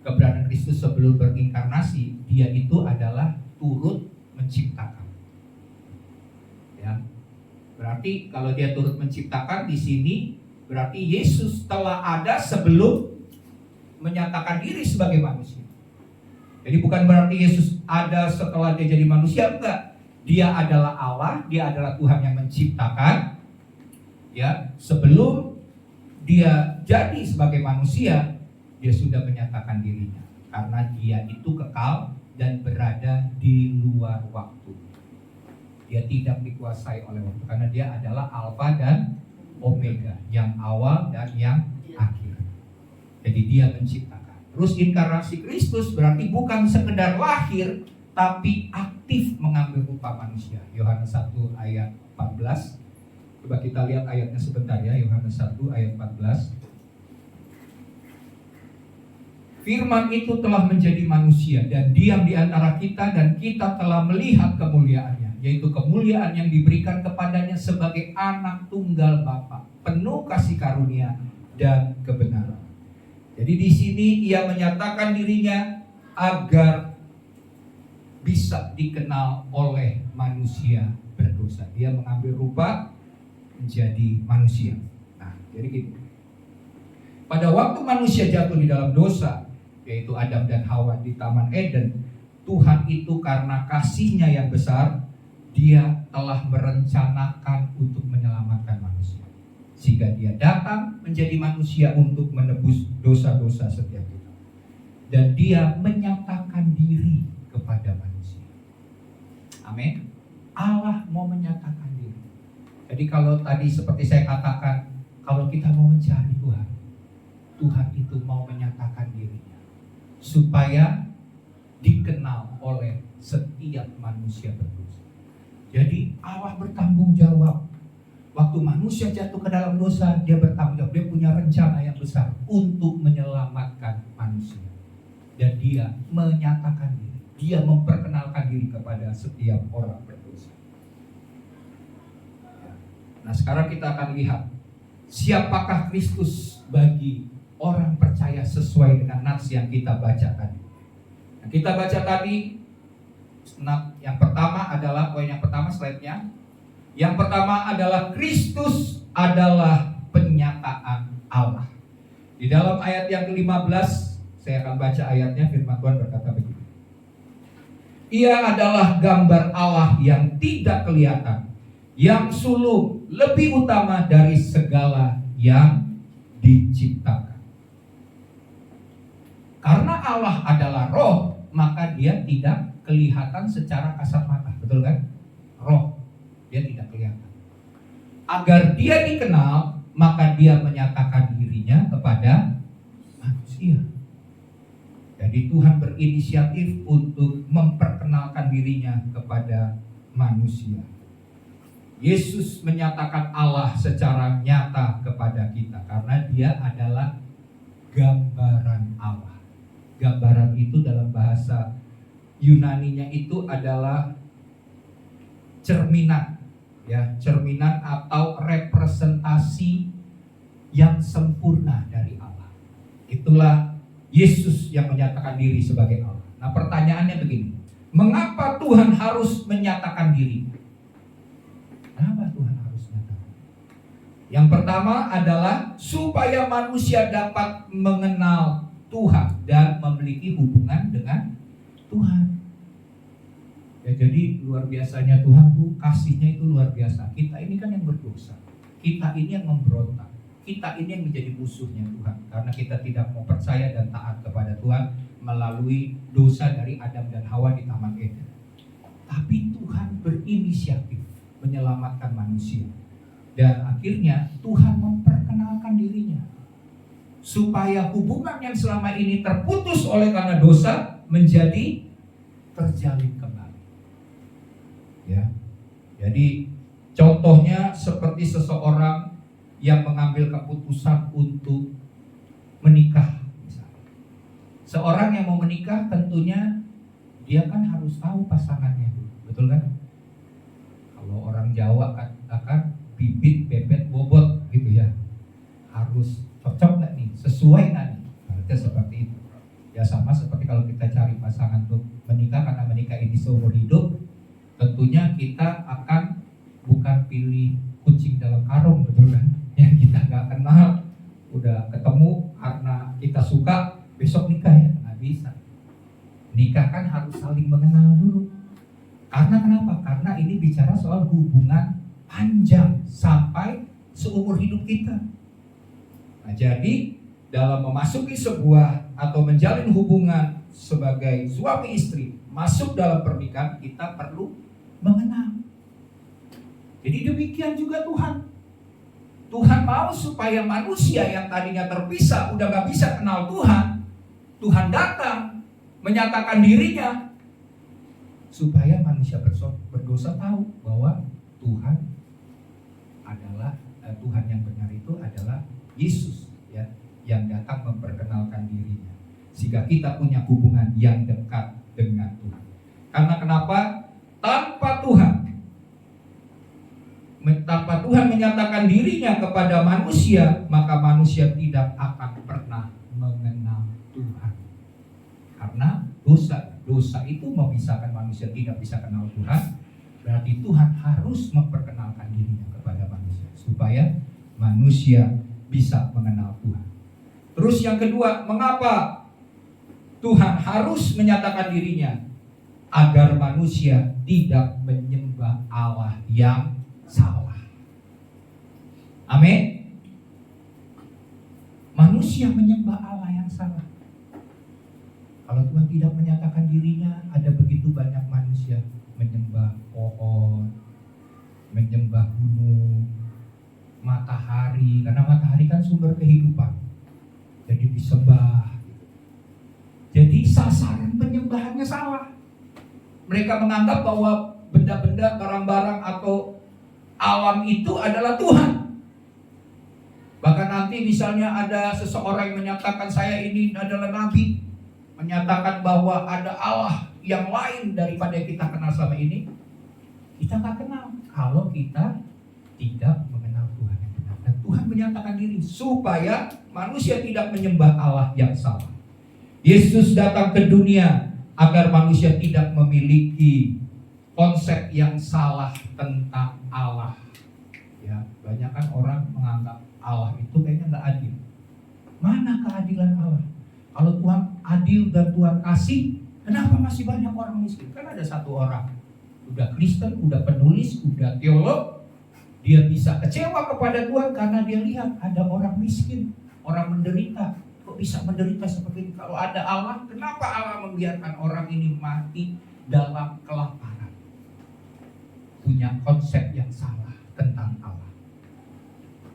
keberadaan Kristus sebelum berinkarnasi, dia itu adalah turut menciptakan. Ya. Berarti kalau dia turut menciptakan di sini berarti Yesus telah ada sebelum menyatakan diri sebagai manusia. Jadi bukan berarti Yesus ada setelah dia jadi manusia, enggak. Dia adalah Allah, dia adalah Tuhan yang menciptakan. Ya, sebelum dia jadi sebagai manusia, dia sudah menyatakan dirinya karena dia itu kekal dan berada di luar waktu. Dia tidak dikuasai oleh waktu karena dia adalah Alfa dan Omega, yang awal dan yang akhir. Jadi dia menciptakan. Terus inkarnasi Kristus berarti bukan sekedar lahir, tapi aktif mengambil rupa manusia. Yohanes 1 ayat 14. Coba kita lihat ayatnya sebentar ya, Yohanes 1 ayat 14. Firman itu telah menjadi manusia dan diam di antara kita, dan kita telah melihat kemuliaannya, yaitu kemuliaan yang diberikan kepadanya sebagai anak tunggal Bapa, penuh kasih karunia dan kebenaran. Jadi di sini ia menyatakan dirinya agar bisa dikenal oleh manusia berdosa. Dia mengambil rupa menjadi manusia. Nah, jadi gini. Pada waktu manusia jatuh di dalam dosa, yaitu Adam dan Hawa di Taman Eden, Tuhan itu karena kasih-Nya yang besar, Dia telah merencanakan untuk menyelamatkan manusia. Sehingga Dia datang menjadi manusia untuk menebus dosa-dosa setiap kita. Dan Dia menyatakan diri kepada manusia. Amin. Allah mau menyatakan diri. Jadi kalau tadi seperti saya katakan, kalau kita mau mencari Tuhan, Tuhan itu mau menyatakan dirinya supaya dikenal oleh setiap manusia berdosa. Jadi Allah bertanggung jawab. Waktu manusia jatuh ke dalam dosa, Dia bertanggung jawab. Dia punya rencana yang besar untuk menyelamatkan manusia. Dan Dia menyatakan diri. Dia memperkenalkan diri kepada setiap orang berdosa. Nah, sekarang kita akan lihat siapakah Kristus bagi orang percaya sesuai dengan nats yang kita baca tadi. Nah, kita baca tadi Nah, yang pertama adalah poin yang pertama slide-nya. Yang pertama adalah Kristus adalah penyataan Allah. Di dalam ayat yang ke-15, saya akan baca ayatnya, firman Tuhan berkata begini. Ia adalah gambar Allah yang tidak kelihatan, yang sulung, lebih utama dari segala yang diciptakan. Karena Allah adalah roh, maka dia tidak kelihatan secara kasat mata, betul kan? Roh, dia tidak kelihatan. Agar dia dikenal, maka dia menyatakan dirinya kepada manusia. Jadi Tuhan berinisiatif untuk memperkenalkan dirinya kepada manusia. Yesus menyatakan Allah secara nyata kepada kita karena dia adalah gambaran Allah. Gambaran itu dalam bahasa Yunaninya itu adalah cerminan, ya, cerminan atau representasi yang sempurna dari Allah. Itulah Yesus yang menyatakan diri sebagai Allah. Nah, pertanyaannya begini, mengapa Tuhan harus menyatakan diri? Kenapa Tuhan harus menyatakan? Yang pertama adalah supaya manusia dapat mengenal Tuhan dan memiliki hubungan dengan Tuhan. Ya, jadi luar biasanya Tuhan tuh, kasihnya itu luar biasa. Kita ini kan yang berdosa, kita ini yang memberontak, kita ini yang menjadi musuhnya Tuhan karena kita tidak mau percaya dan taat kepada Tuhan melalui dosa dari Adam dan Hawa di Taman Eden. Tapi Tuhan berinisiatif menyelamatkan manusia, dan akhirnya Tuhan memperkenalkan dirinya supaya hubungan yang selama ini terputus oleh karena dosa menjadi terjalin kembali. Ya, jadi contohnya seperti seseorang yang mengambil keputusan untuk menikah, misalnya. Seorang yang mau menikah tentunya dia kan harus tahu pasangannya, betul kan? Kalau orang Jawa katakan bibit, bebet, bobot gitu ya. Harus cocok nggak nih, sesuai nggak nih? Berarti seperti itu. Ya sama seperti kalau kita cari pasangan untuk menikah, karena menikah ini seumur hidup, tentunya kita akan bukan pilih kucing dalam karung, betul kan? Yang kita nggak kenal, udah ketemu karena kita suka, besok nikah ya, nggak bisa. Nikah kan harus saling mengenal dulu. Karena kenapa? Karena ini bicara soal hubungan panjang sampai seumur hidup kita. Nah, jadi dalam memasuki sebuah atau menjalin hubungan sebagai suami istri, masuk dalam pernikahan, kita perlu mengenal. Jadi demikian juga Tuhan. Tuhan mau supaya manusia yang tadinya terpisah, udah gak bisa kenal Tuhan, Tuhan datang menyatakan dirinya supaya manusia berdosa tahu bahwa Tuhan adalah Tuhan yang benar itu adalah Yesus, ya, yang datang memperkenalkan dirinya, sehingga kita punya hubungan yang dekat dengan Tuhan. Karena kenapa? Tanpa Tuhan menyatakan dirinya kepada manusia, maka manusia tidak akan pernah mengenal Tuhan. Karena dosa itu memisahkan manusia, tidak bisa kenal Tuhan. Berarti Tuhan harus memperkenalkan dirinya kepada manusia supaya manusia bisa mengenal Tuhan. Terus yang kedua, mengapa Tuhan harus menyatakan dirinya? Agar manusia tidak menyembah Allah yang salah. Amin. Manusia menyembah Allah yang salah. Kalau Tuhan tidak menyatakan dirinya, ada begitu banyak manusia menyembah pohon, menyembah gunung, matahari, karena matahari kan sumber kehidupan. Jadi disembah. Jadi sasaran penyembahannya salah. Mereka menganggap bahwa benda-benda, barang-barang atau alam itu adalah Tuhan. Bahkan nanti misalnya ada seseorang yang menyatakan saya ini adalah nabi, menyatakan bahwa ada Allah yang lain daripada yang kita kenal selama ini. Kita gak kenal kalau kita tidak mengenal Tuhan yang benar. Dan Tuhan menyatakan diri supaya manusia tidak menyembah Allah yang salah. Yesus datang ke dunia agar manusia tidak memiliki konsep yang salah tentang Allah. Ya, banyak kan orang menganggap Allah itu kayaknya nggak adil. Mana keadilan Allah? Kalau Tuhan adil dan Tuhan kasih, kenapa masih banyak orang miskin? Kan ada satu orang, udah Kristen, udah penulis, udah teolog, dia bisa kecewa kepada Tuhan karena dia lihat ada orang miskin, orang menderita. Kok bisa menderita seperti ini? Kalau ada Allah, kenapa Allah membiarkan orang ini mati dalam kelaparan? Punya konsep yang salah tentang Allah.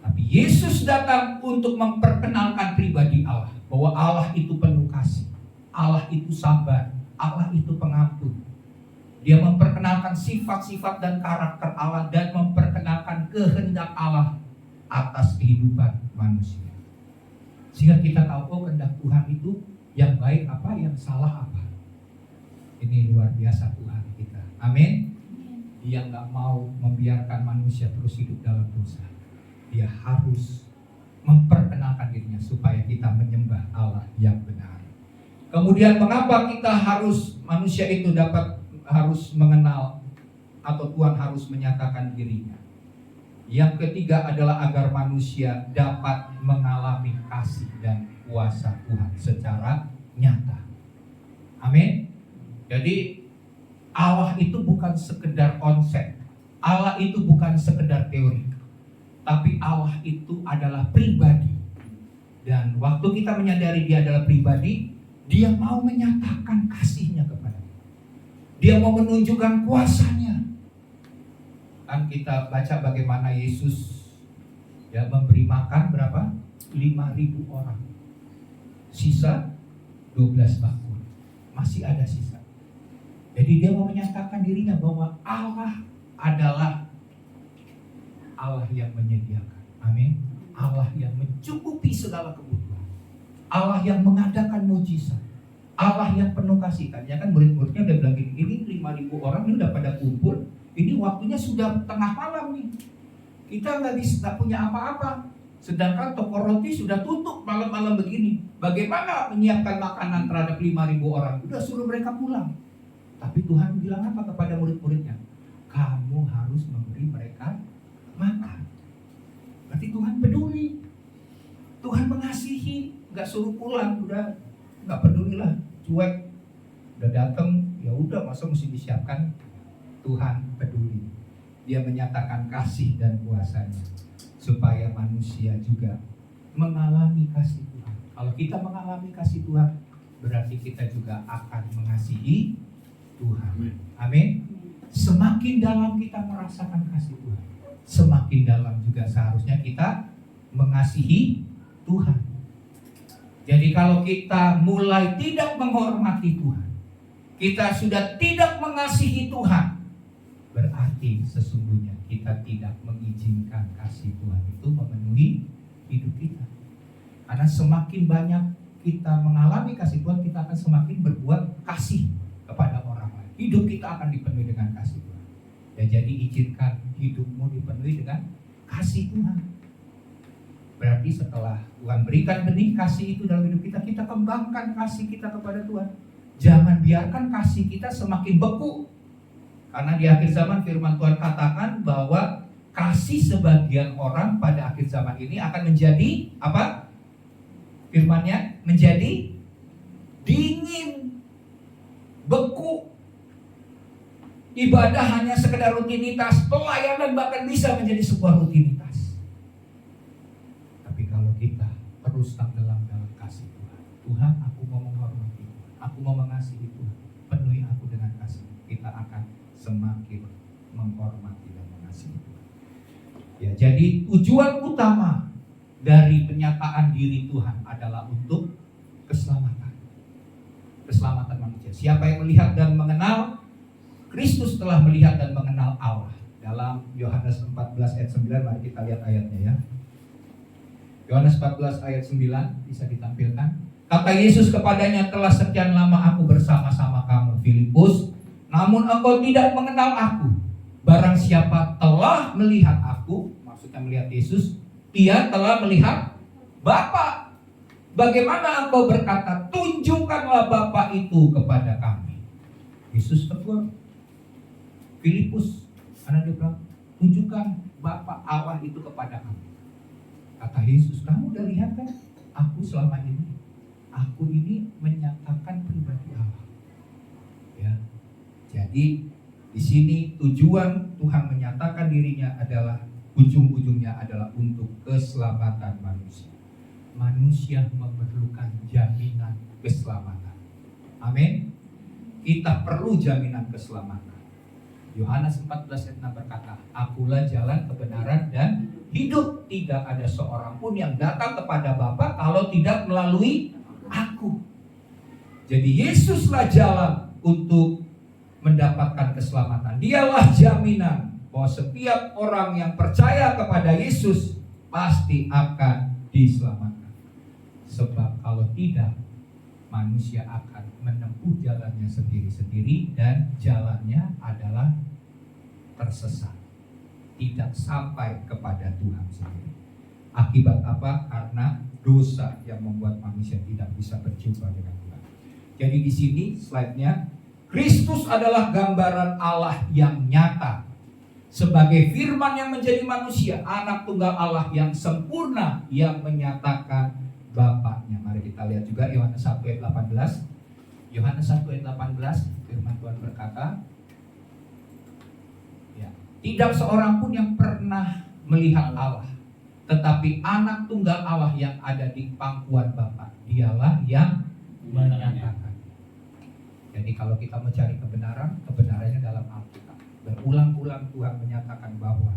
Tapi Yesus datang untuk memperkenalkan pribadi Allah, bahwa Allah itu penuh kasih, Allah itu sabar, Allah itu pengampun. Dia memperkenalkan sifat-sifat dan karakter Allah dan memperkenalkan kehendak Allah atas kehidupan manusia. Sehingga kita tahu, oh, kehendak Tuhan itu yang baik apa, yang salah apa. Ini luar biasa Tuhan kita. Amin. Dia nggak mau membiarkan manusia terus hidup dalam dosa. Dia harus memperkenalkan dirinya supaya kita menyembah Allah yang benar. Kemudian mengapa kita manusia itu harus mengenal, atau Tuhan harus menyatakan dirinya? Yang ketiga adalah agar manusia dapat mengalami kasih dan kuasa Tuhan secara nyata. Amin. Jadi Allah itu bukan sekedar konsep, Allah itu bukan sekedar teori, tapi Allah itu adalah pribadi. Dan waktu kita menyadari dia adalah pribadi, dia mau menyatakan kasihnya kepada kita. Dia mau menunjukkan kuasanya. Kan kita baca bagaimana Yesus ya memberi makan berapa? 5.000 orang. Sisa 12 bakul. Masih ada sisa. Jadi dia mau menyatakan dirinya bahwa Allah adalah Allah yang menyediakan. Amin. Allah yang mencukupi segala kebutuhan. Allah yang mengadakan mujizat. Allah yang penuh kasih. Tadinya kan murid-muridnya udah bilang gini, 5.000 orang ini udah pada kumpul. Ini waktunya sudah tengah malam nih. Kita nggak punya apa-apa. Sedangkan toko roti sudah tutup malam-malam begini. Bagaimana menyiapkan makanan terhadap 5.000 orang? Udah suruh mereka pulang. Tapi Tuhan bilang apa kepada murid-muridnya? Kamu harus memberi mereka makan. Berarti Tuhan peduli. Tuhan mengasihi, nggak suruh pulang, udah nggak pedulilah, cuek. Udah datang, ya udah, masa mesti disiapkan? Tuhan peduli. Dia menyatakan kasih dan kuasanya supaya manusia juga mengalami kasih Tuhan. Kalau kita mengalami kasih Tuhan, berarti kita juga akan mengasihi Tuhan. Amin. Semakin dalam kita merasakan kasih Tuhan, semakin dalam juga seharusnya kita mengasihi Tuhan. Jadi kalau kita mulai tidak menghormati Tuhan, kita sudah tidak mengasihi Tuhan, berarti sesungguhnya kita tidak mengizinkan kasih Tuhan itu memenuhi hidup kita. Karena semakin banyak kita mengalami kasih Tuhan, kita akan semakin berbuat kasih kepada orang lain. Hidup kita akan dipenuhi dengan kasih Tuhan. Ya, jadi izinkan hidupmu dipenuhi dengan kasih Tuhan. Berarti setelah Tuhan berikan benih kasih itu dalam hidup kita, kita kembangkan kasih kita kepada Tuhan. Jangan biarkan kasih kita semakin beku. Karena di akhir zaman firman Tuhan katakan bahwa kasih sebagian orang pada akhir zaman ini akan menjadi apa? Firmannya menjadi dingin, beku. Ibadah hanya sekedar rutinitas, pelayanan bahkan bisa menjadi sebuah rutinitas. Tapi kalau kita terus tenggelam dalam kasih Tuhan, Tuhan, aku mau menghormati, aku mau mengasihi Tuhan, penuhi aku dengan kasih, kita akan semakin menghormati dan mengasihi Tuhan. Ya, jadi tujuan utama dari penyataan diri Tuhan adalah untuk keselamatan manusia. Siapa yang melihat dan mengenal Kristus telah melihat dan mengenal Allah. Dalam Yohanes 14 ayat 9, mari kita lihat ayatnya ya. Yohanes 14 ayat 9 bisa ditampilkan. Kata Yesus kepadanya, telah sekian lama aku bersama-sama kamu, Filipus, namun engkau tidak mengenal aku. Barang siapa telah melihat aku, maksudnya melihat Yesus, dia telah melihat Bapa. Bagaimana engkau berkata, tunjukkanlah Bapa itu kepada kami. Yesus tegur Filipus, karena dia bilang, tunjukkan Bapa Allah itu kepada kami. Kata Yesus, kamu udah lihat kan? Aku selama ini, aku ini menyatakan pribadi Allah. Ya, jadi di sini tujuan Tuhan menyatakan dirinya adalah ujung-ujungnya adalah untuk keselamatan manusia. Manusia memerlukan jaminan keselamatan. Amin. Kita perlu jaminan keselamatan. Yohanes 14 ayat 6 berkata, Akulah jalan, kebenaran, dan hidup. Tidak ada seorang pun yang datang kepada Bapa kalau tidak melalui aku. Jadi Yesuslah jalan untuk mendapatkan keselamatan. Dialah jaminan bahwa setiap orang yang percaya kepada Yesus pasti akan diselamatkan. Sebab kalau tidak, manusia akan menempuh jalannya sendiri-sendiri dan jalannya adalah tersesat, tidak sampai kepada Tuhan sendiri. Akibat apa? Karena dosa yang membuat manusia tidak bisa berjumpa dengan Tuhan. Jadi di sini slide-nya, Kristus adalah gambaran Allah yang nyata sebagai firman yang menjadi manusia, anak tunggal Allah yang sempurna yang menyatakan Bapaknya. Mari kita lihat juga Yohanes 1 ayat 18. Yohanes 1 ayat 18, firman Tuhan berkata, ya, tidak seorang pun yang pernah melihat Allah, tetapi anak tunggal Allah yang ada di pangkuan Bapa, dialah yang menyatakan. Jadi kalau kita mencari kebenaran, kebenarannya dalam Alkitab. Berulang-ulang Tuhan menyatakan bahwa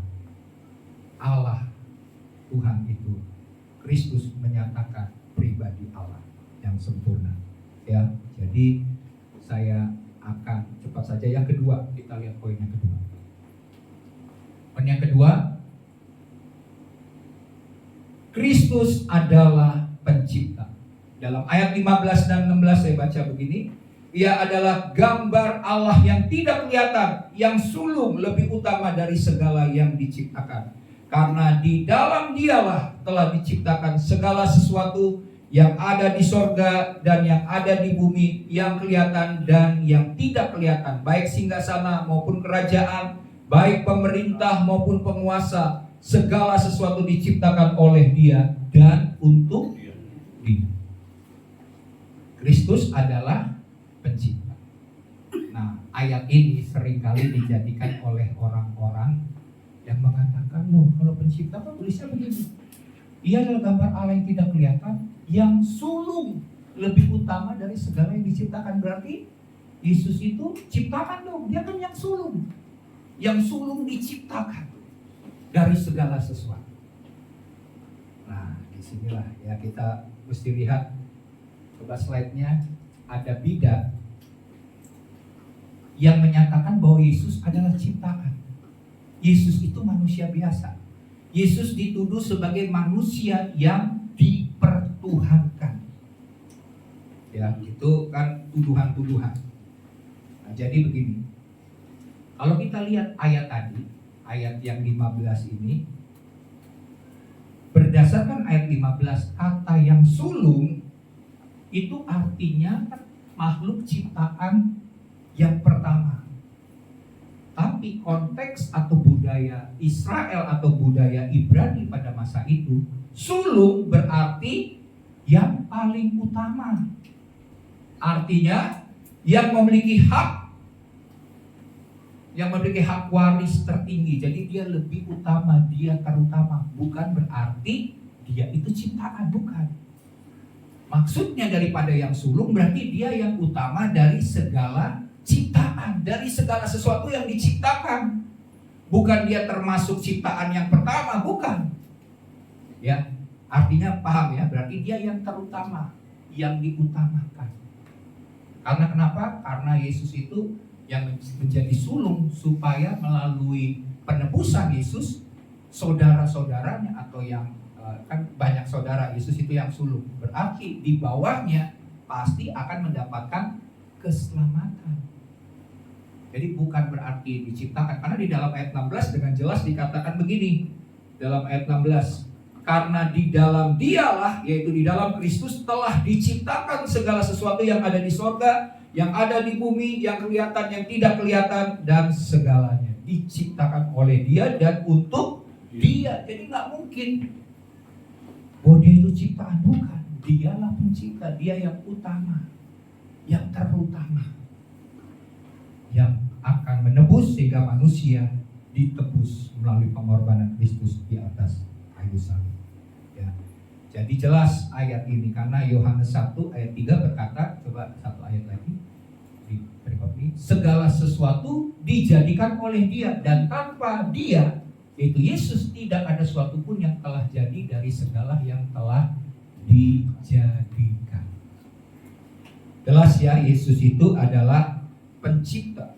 Allah, Tuhan itu, Kristus menyatakan pribadi Allah yang sempurna. Ya, jadi saya akan cepat saja yang kedua, kita lihat poin yang kedua. Poin yang kedua, Kristus adalah pencipta. Dalam ayat 15 dan 16 saya baca begini, Ia adalah gambar Allah yang tidak kelihatan, yang sulung lebih utama dari segala yang diciptakan. Karena di dalam Dialah telah diciptakan segala sesuatu yang ada di sorga dan yang ada di bumi, yang kelihatan dan yang tidak kelihatan, baik singgasana maupun kerajaan, baik pemerintah maupun penguasa. Segala sesuatu diciptakan oleh Dia dan untuk Dia. Kristus adalah pencipta. Nah, ayat ini seringkali dijadikan oleh orang-orang yang mengatakan, loh, kalau pencipta kan tulisnya begini. Ia adalah gambar Allah yang tidak kelihatan, yang sulung lebih utama dari segala yang diciptakan. Berarti Yesus itu ciptakan dong, Dia kan yang sulung. Yang sulung diciptakan dari segala sesuatu. Nah, disinilah ya kita mesti lihat. Coba slide-nya, ada bidat yang menyatakan bahwa Yesus adalah ciptaan. Yesus itu manusia biasa. Yesus dituduh sebagai manusia yang dipertuhankan. Ya, itu kan tuduhan-tuduhan. Nah, jadi begini. Kalau kita lihat ayat tadi, ayat yang 15 ini, berdasarkan ayat 15, kata yang sulung itu artinya makhluk ciptaan yang pertama. Tapi konteks atau budaya Israel atau budaya Ibrani pada masa itu, sulung berarti yang paling utama. Artinya yang memiliki hak waris tertinggi. Jadi dia lebih utama, dia terutama. Bukan berarti dia itu ciptaan, bukan. Maksudnya daripada yang sulung berarti dia yang utama dari segala ciptaan, dari segala sesuatu yang diciptakan. Bukan dia termasuk ciptaan yang pertama, bukan. Ya, artinya paham ya, berarti dia yang terutama, yang diutamakan. Karena kenapa? Karena Yesus itu yang menjadi sulung supaya melalui penebusan Yesus, saudara-saudaranya atau yang kan banyak saudara Yesus itu yang sulung, berarti di bawahnya pasti akan mendapatkan keselamatan. Jadi bukan berarti diciptakan, karena di dalam ayat 16 dengan jelas dikatakan begini, dalam ayat 16, karena di dalam Dialah, yaitu di dalam Kristus telah diciptakan segala sesuatu yang ada di sorga, yang ada di bumi, yang kelihatan, yang tidak kelihatan, dan segalanya diciptakan oleh Dia dan untuk Dia. Jadi nggak mungkin bahwa Dia itu ciptaan, bukan. Dialah pencipta, Dia yang utama, yang terutama, yang akan menebus sehingga manusia ditebus melalui pengorbanan Kristus di atas kayu salib. Ya. Jadi jelas ayat ini, karena Yohanes 1 ayat 3 berkata, coba satu ayat lagi di berikut ini, segala sesuatu dijadikan oleh Dia, dan tanpa Dia, yaitu Yesus, tidak ada sesuatu pun yang telah jadi dari segala yang telah dijadikan. Jelas ya, Yesus itu adalah pencipta.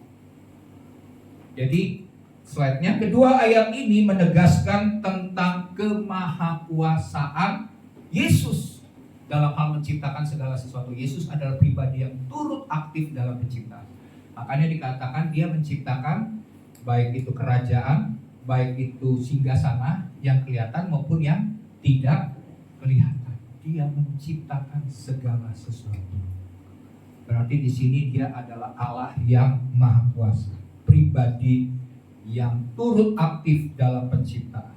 Jadi slide-nya, kedua ayat ini menegaskan tentang kemahakuasaan Yesus dalam hal menciptakan segala sesuatu. Yesus adalah pribadi yang turut aktif dalam penciptaan. Makanya dikatakan Dia menciptakan baik itu kerajaan, baik itu singgasana yang kelihatan maupun yang tidak kelihatan. Dia menciptakan segala sesuatu. Berarti di sini Dia adalah Allah yang maha kuasa, pribadi yang turut aktif dalam penciptaan.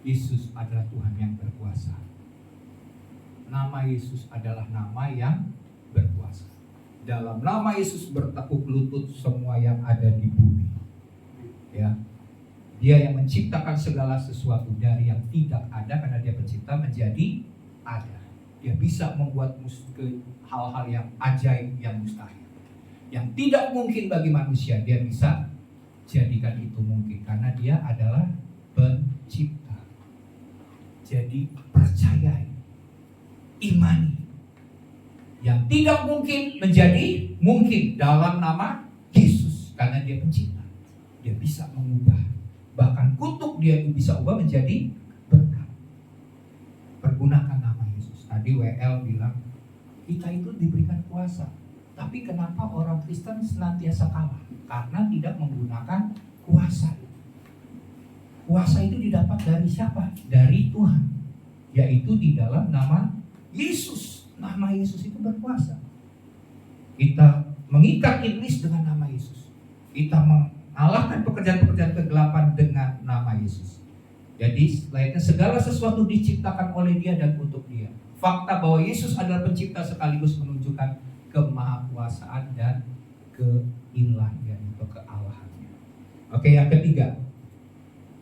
Yesus adalah Tuhan yang berkuasa. Nama Yesus adalah nama yang berkuasa. Dalam nama Yesus bertekuk lutut semua yang ada di bumi. Ya. Dia yang menciptakan segala sesuatu dari yang tidak ada, karena Dia pencipta, menjadi ada. Dia bisa membuat hal-hal yang ajaib, yang mustahil, yang tidak mungkin bagi manusia. Dia bisa jadikan itu mungkin, karena Dia adalah pencipta. Jadi percayai, imani, yang tidak mungkin menjadi mungkin dalam nama Yesus, karena Dia pencipta. Dia bisa mengubah, bahkan kutuk Dia bisa ubah menjadi berkat. Pergunakan nama Yesus. Tadi WL bilang kita itu diberikan kuasa, tapi kenapa orang Kristen senantiasa kalah? Karena tidak menggunakan kuasa. Kuasa itu didapat dari siapa? Dari Tuhan, yaitu di dalam nama Yesus. Nama Yesus itu berkuasa. Kita mengikat iblis dengan nama Yesus. Kita mengalahkan pekerjaan-pekerjaan kegelapan dengan nama Yesus. Jadi setelahnya segala sesuatu diciptakan oleh Dia dan untuk Dia. Fakta bahwa Yesus adalah pencipta sekaligus menunjukkan kemahakuasaan dan keilahian atau kealahannya. Oke, yang ketiga.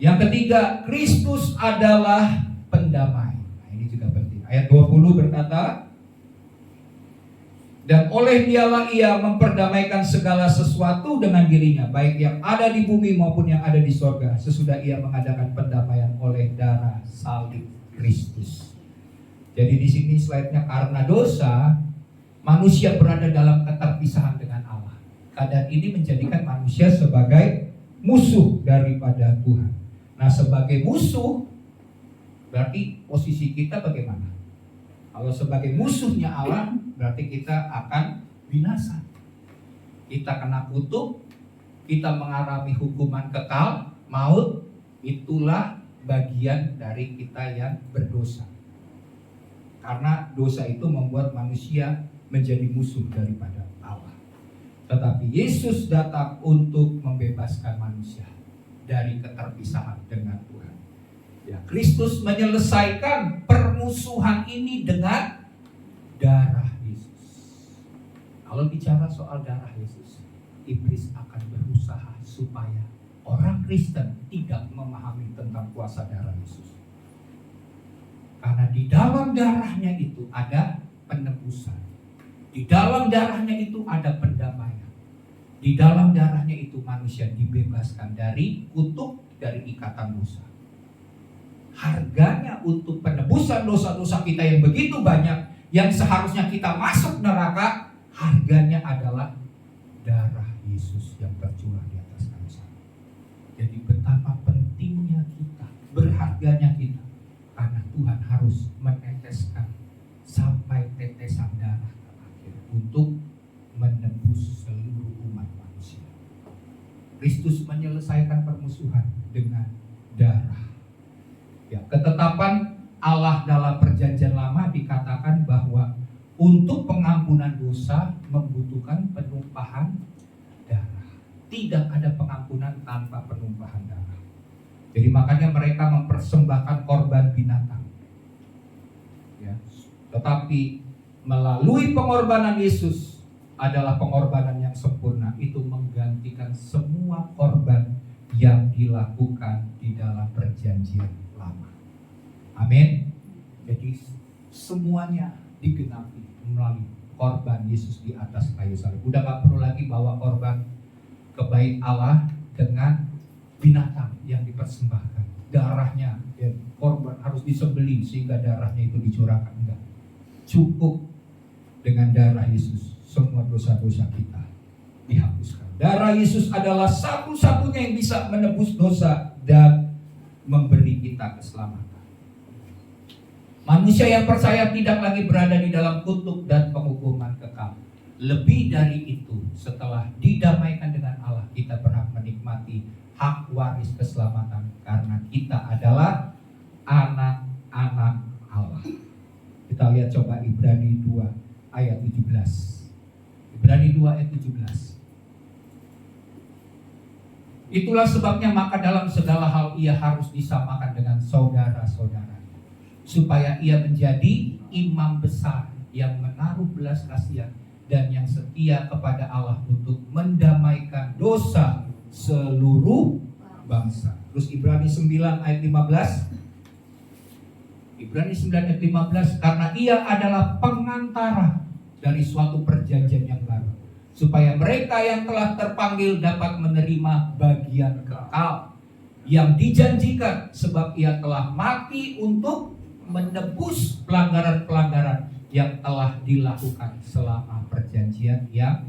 Yang ketiga, Kristus adalah pendamai. Nah, ini juga penting. Ayat 20 berkata, dan oleh Dialah Ia memperdamaikan segala sesuatu dengan dirinya, baik yang ada di bumi maupun yang ada di sorga, sesudah Ia mengadakan pendamaian oleh darah salib Kristus. Jadi di sini slide-nya, karena dosa manusia berada dalam keterpisahan dengan Allah. Keadaan ini menjadikan manusia sebagai musuh daripada Tuhan. Nah, sebagai musuh berarti posisi kita bagaimana? Kalau sebagai musuhnya Allah, berarti kita akan binasa. Kita kena kutuk, kita mengalami hukuman kekal, maut. Itulah bagian dari kita yang berdosa. Karena dosa itu membuat manusia menjadi musuh daripada Allah. Tetapi Yesus datang untuk membebaskan manusia dari keterpisahan dengan Tuhan. Ya, Kristus menyelesaikan permusuhan ini dengan darah Yesus. Kalau bicara soal darah Yesus, iblis akan berusaha supaya orang Kristen tidak memahami tentang kuasa darah Yesus. Karena di dalam darahnya itu ada penebusan. Di dalam darahnya itu ada pendamaian. Di dalam darahnya itu manusia dibebaskan dari kutuk, dari ikatan dosa. Harganya untuk penebusan dosa-dosa kita yang begitu banyak, yang seharusnya kita masuk neraka, harganya adalah darah Yesus yang tercurah di atas kayu salib. Jadi betapa pentingnya kita, berharganya kita, karena Tuhan harus meneteskan sampai tetesan darah terakhir untuk menebus seluruh umat manusia. Kristus menyelesaikan permusuhan dengan darah. Ya, ketetapan Allah dalam perjanjian lama dikatakan bahwa Untuk pengampunan dosa membutuhkan penumpahan darah. Tidak ada pengampunan tanpa penumpahan darah. Jadi makanya mereka mempersembahkan korban binatang. Ya. Tetapi melalui pengorbanan Yesus adalah pengorbanan yang sempurna. Itu menggantikan semua korban yang dilakukan di dalam perjanjian lama. Amin. Jadi semuanya digenapi melalui korban Yesus di atas kayu salib. Udah gak perlu lagi bawa korban ke bait Allah dengan binatang yang dipersembahkan. Darahnya, ya, korban harus disembelih sehingga darahnya itu dicurahkan. Enggak. Cukup dengan darah Yesus semua dosa-dosa kita dihapuskan. Darah Yesus adalah satu-satunya yang bisa menebus dosa dan memberi kita keselamatan. Manusia yang percaya tidak lagi berada di dalam kutuk dan penghukuman kekal. Lebih dari itu, setelah didamaikan dengan Allah, kita berhak menikmati hak waris keselamatan karena kita adalah anak-anak Allah. Kita lihat coba Ibrani 2 ayat 17. Ibrani 2 ayat 17. Itulah sebabnya maka dalam segala hal ia harus disamakan dengan saudara-saudara, supaya ia menjadi imam besar yang menaruh belas kasihan dan yang setia kepada Allah untuk mendamaikan dosa seluruh bangsa. Terus Ibrani 9 ayat 15. Ibrani 9 ayat 15, karena ia adalah pengantara dari suatu perjanjian yang baru, supaya mereka yang telah terpanggil dapat menerima bagian kekal yang dijanjikan, sebab ia telah mati untuk menebus pelanggaran-pelanggaran yang telah dilakukan selama perjanjian yang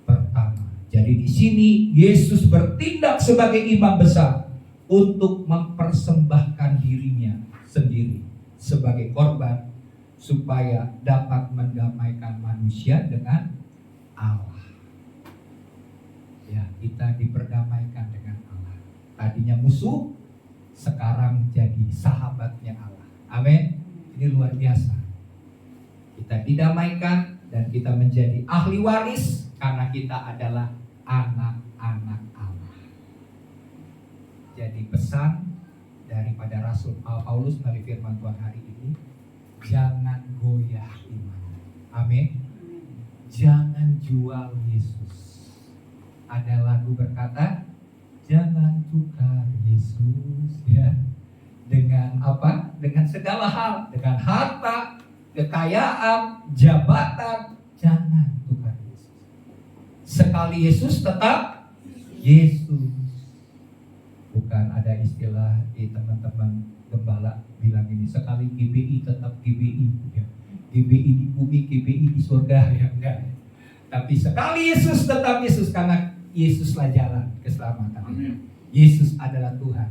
pertama. Jadi di sini Yesus bertindak sebagai imam besar untuk mempersembahkan dirinya sendiri sebagai korban supaya dapat mendamaikan manusia dengan Allah. Ya, kita diperdamaikan dengan Allah. Tadinya musuh, sekarang jadi sahabatnya Allah. Amin. Ini luar biasa. Kita didamaikan dan kita menjadi ahli waris karena kita adalah anak-anak Allah. Jadi pesan daripada Rasul Paulus melalui firman Tuhan hari ini, jangan goyah iman. Amin. Jangan jual Yesus. Ada lagu berkata, jangan tukar Yesus, ya, dengan apa? Dengan segala hal, dengan harta, kekayaan, jabatan. Jangan tukar Yesus. Sekali Yesus tetap Yesus. Bukan ada istilah di teman-teman gembala bilang ini, sekali GBI tetap GBI, ya. GBI di bumi, GBI di surga, ya enggak. Tapi sekali Yesus tetap Yesus, karena Yesuslah jalan keselamatan. Yesus adalah Tuhan.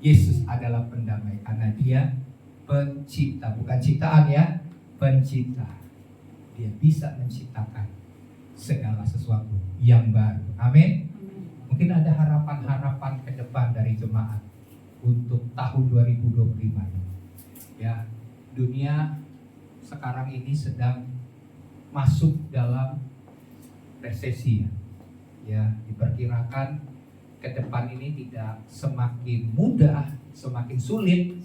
Yesus adalah pendamai karena Dia pencipta, bukan ciptaan ya, pencipta. Dia bisa menciptakan segala sesuatu yang baru. Amin. Mungkin ada harapan-harapan ke depan dari jemaat untuk tahun 2025 ini. Ya, dunia sekarang ini sedang masuk dalam resesi ya. Ya, diperkirakan ke depan ini tidak semakin mudah, semakin sulit,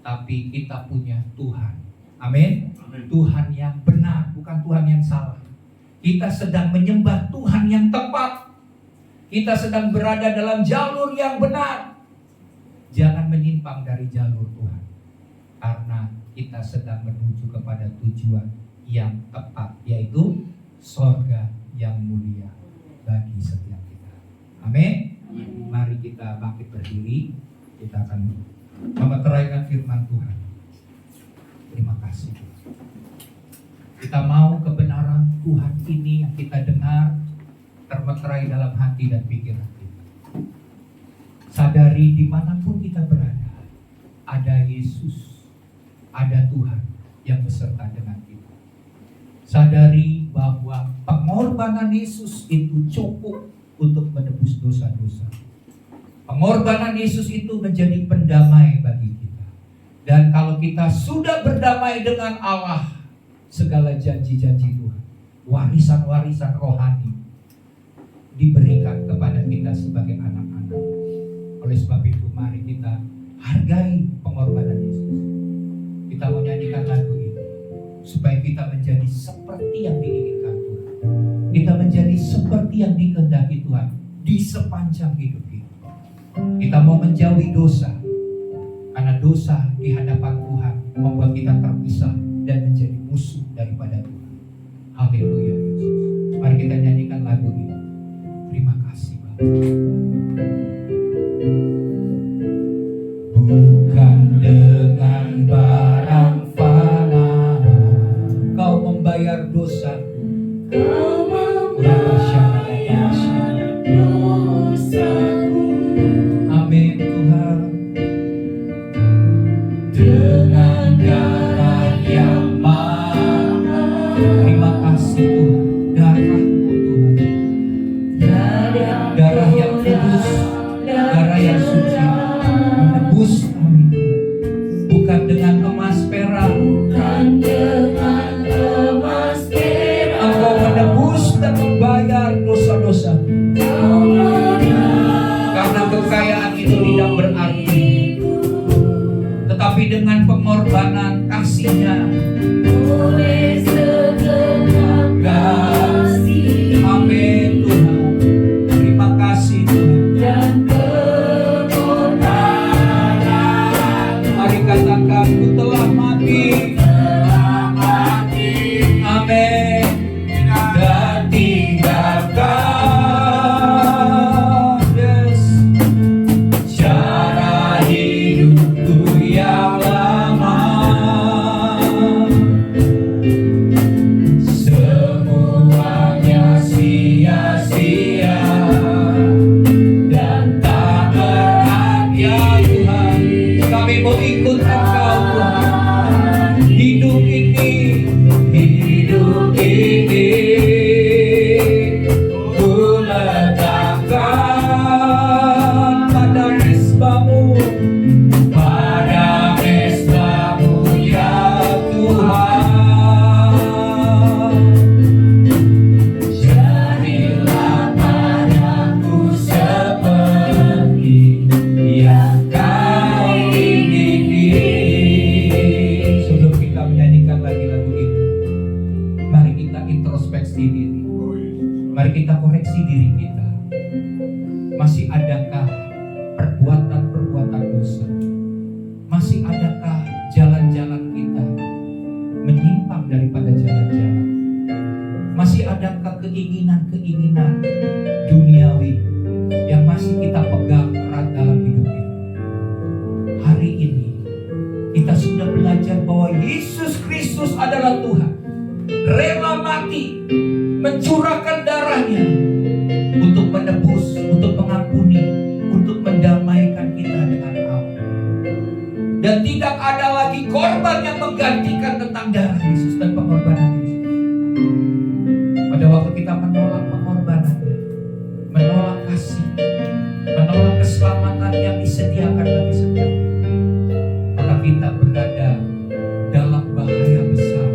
tapi kita punya Tuhan. Amin. Tuhan yang benar, bukan Tuhan yang salah. Kita sedang menyembah Tuhan yang tepat. Kita sedang berada dalam jalur yang benar. Jangan menyimpang dari jalur Tuhan, karena kita sedang menuju kepada tujuan yang tepat, yaitu surga yang mulia bagi setiap kita. Amin. Mari kita bangkit berdiri. Kita akan memeteraikan firman Tuhan. Terima kasih. Kita mau kebenaran Tuhan ini yang kita dengar termeterai dalam hati dan pikiran kita. Sadari dimanapun kita berada, ada Yesus, ada Tuhan yang beserta dengan kita. Sadari bahwa pengorbanan Yesus itu cukup untuk menebus dosa-dosa. Pengorbanan Yesus itu menjadi pendamai bagi kita. Dan kalau kita sudah berdamai dengan Allah, segala janji-janji Tuhan, warisan-warisan rohani diberikan kepada kita sebagai anak-anak. Oleh sebab itu mari kita hargai pengorbanan Yesus. Kita mau nyanyikan lagu ini supaya kita menjadi seperti yang diinginkan Tuhan. Kita menjadi seperti yang dikehendaki Tuhan di sepanjang hidup kita. Kita mau menjauhi dosa, karena dosa di hadapan Tuhan membuat kita terpisah dan menjadi musuh daripada Tuhan. Haleluya Yesus. Mari kita nyanyikan lagu ini. Terima kasih Bapa. Bukan dengan barang fana Kau membayar dosa. Kau membayar dosaku. Amin Tuhan. Dengan darah yang mahal. Terima kasih Tuhan. Darah-Mu Tuhan. Darah yang kudus, darah yang suci menebus kami Tuhan. Bukan dengan emas perak, Engkau menebus dan membayar dosa-dosa. Karena kekayaan itu tidak berarti, tetapi dengan pengorbanan kasih-Nya. Amin Tuhan. Terima kasih Tuhan. Mari katakan, ku telah mati. Amin. Dan tinggalkan, yes, cara hidupku yang lama. Semuanya sia-sia dan tak berarti ya Tuhan. Kami mau ikut Engkau Tuhan. Hidup ini ku letakkan pada mesbah-Mu, ya Tuhan. Jadilah padaku seperti yang Kau ingini. Sebelum kita menyanyikan lagi lagu ini, mari kita introspeksi diri. Mari kita koreksi diri kita. Masih adakah perbuatan-perbuatan dosa? Masih adakah jalan-jalan kita menyimpang daripada jalan-jalan? Masih adakah keinginan-keinginan duniawi yang masih kita pegang erat dalam hidup kita? Hari ini kita sudah belajar bahwa Yesus Kristus adalah Tuhan, rela mati, mencurahkan darahnya untuk menebus, untuk mengampuni, untuk mendamaikan kita dengan Allah. Dan tidak ada lagi korban yang menggantikan tentang darah Yesus dan pengorbanan Yesus. Pada waktu kita menolak pengorbanannya, menolak kasih, menolak keselamatan yang disediakan bagi setiap kita, maka kita berada dalam bahaya besar.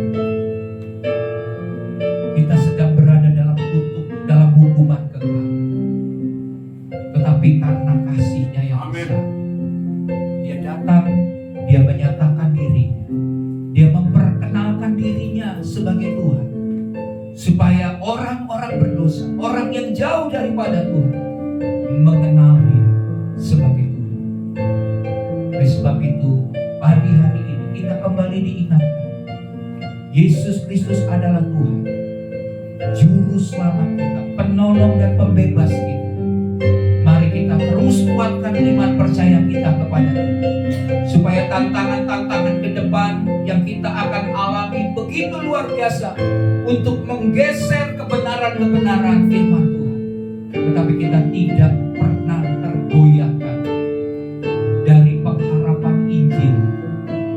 Kita sedang berada dalam kutuk, dalam hukuman kekal. Tetapi karena kasih-Nya yang besar, Dia datang, Dia menyatakan dirinya, Dia memperkenalkan dirinya sebagai Tuhan, supaya orang-orang berdosa, orang yang jauh daripada Tuhan, mengenal Dia sebagai Tuhan. Oleh sebab itu, pagi hari ini kita kembali diingatkan, Yesus Kristus adalah Tuhan, Juru Selamat kita, penolong dan pembebas kita. Mari kita terus kuatkan iman percaya kita kepada Tuhan, supaya tantangan-tantangan ke depan yang kita akan alami begitu luar biasa untuk menggeser kebenaran-kebenaran firman Tuhan. Tetapi kita tidak pernah tergoyahkan dari pengharapan Injil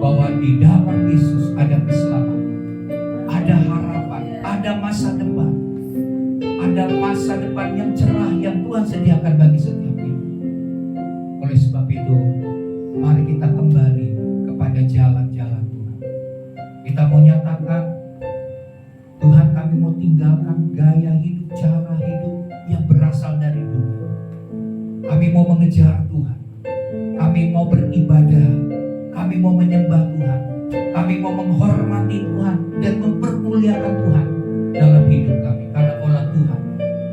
bahwa di dalam Yesus ada keselamatan, ada harapan, ada masa depan, ada masa depan yang cerah yang Tuhan sediakan bagi setiap kita. Oleh sebab itu, mari kita kembali kepada jalan-jalan Tuhan. Kita mau nyatakan dunia. Kami mau mengejar Tuhan. Kami mau beribadah. Kami mau menyembah Tuhan. Kami mau menghormati Tuhan dan mempermuliakan Tuhan dalam hidup kami. Karena Allah Tuhan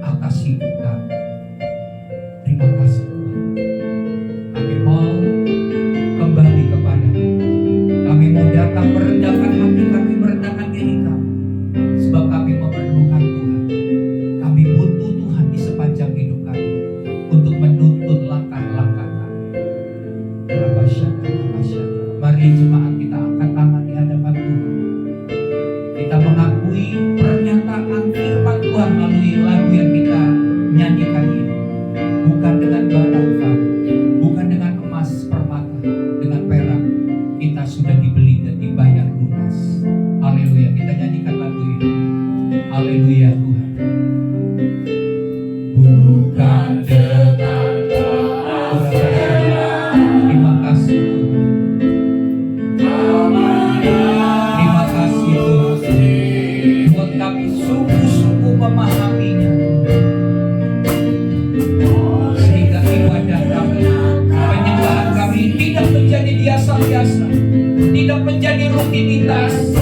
atas hidup kami. Terima kasih Tuhan. Kami mau kembali kepada-Mu. Kami mau datang merendahkan hati kami, merendahkan diri kami. Sebab kami memerlukan Tuhan. Kami butuh Tuhan di sepanjang hidup kami untuk menuntun langkah-langkah kami. Mari jemaat kita angkat tangan di hadapan Tuhan. Kita mengakui pernyataan firman Tuhan melalui lagu yang kita nyanyikan ini. Bukan dengan barang fana, bukan dengan emas permata, dengan perak kita sudah dibeli dan dibayar lunas. Haleluya, kita nyanyikan lagu ini. Haleluya Tuhan. Bukan dengan terima kasih Tuhan. Terima kasih Tuhan. Buat kami sungguh-sungguh memahaminya. Sehingga ibadah kami, penyembahan kami tidak menjadi biasa-biasa, tidak menjadi rutinitas.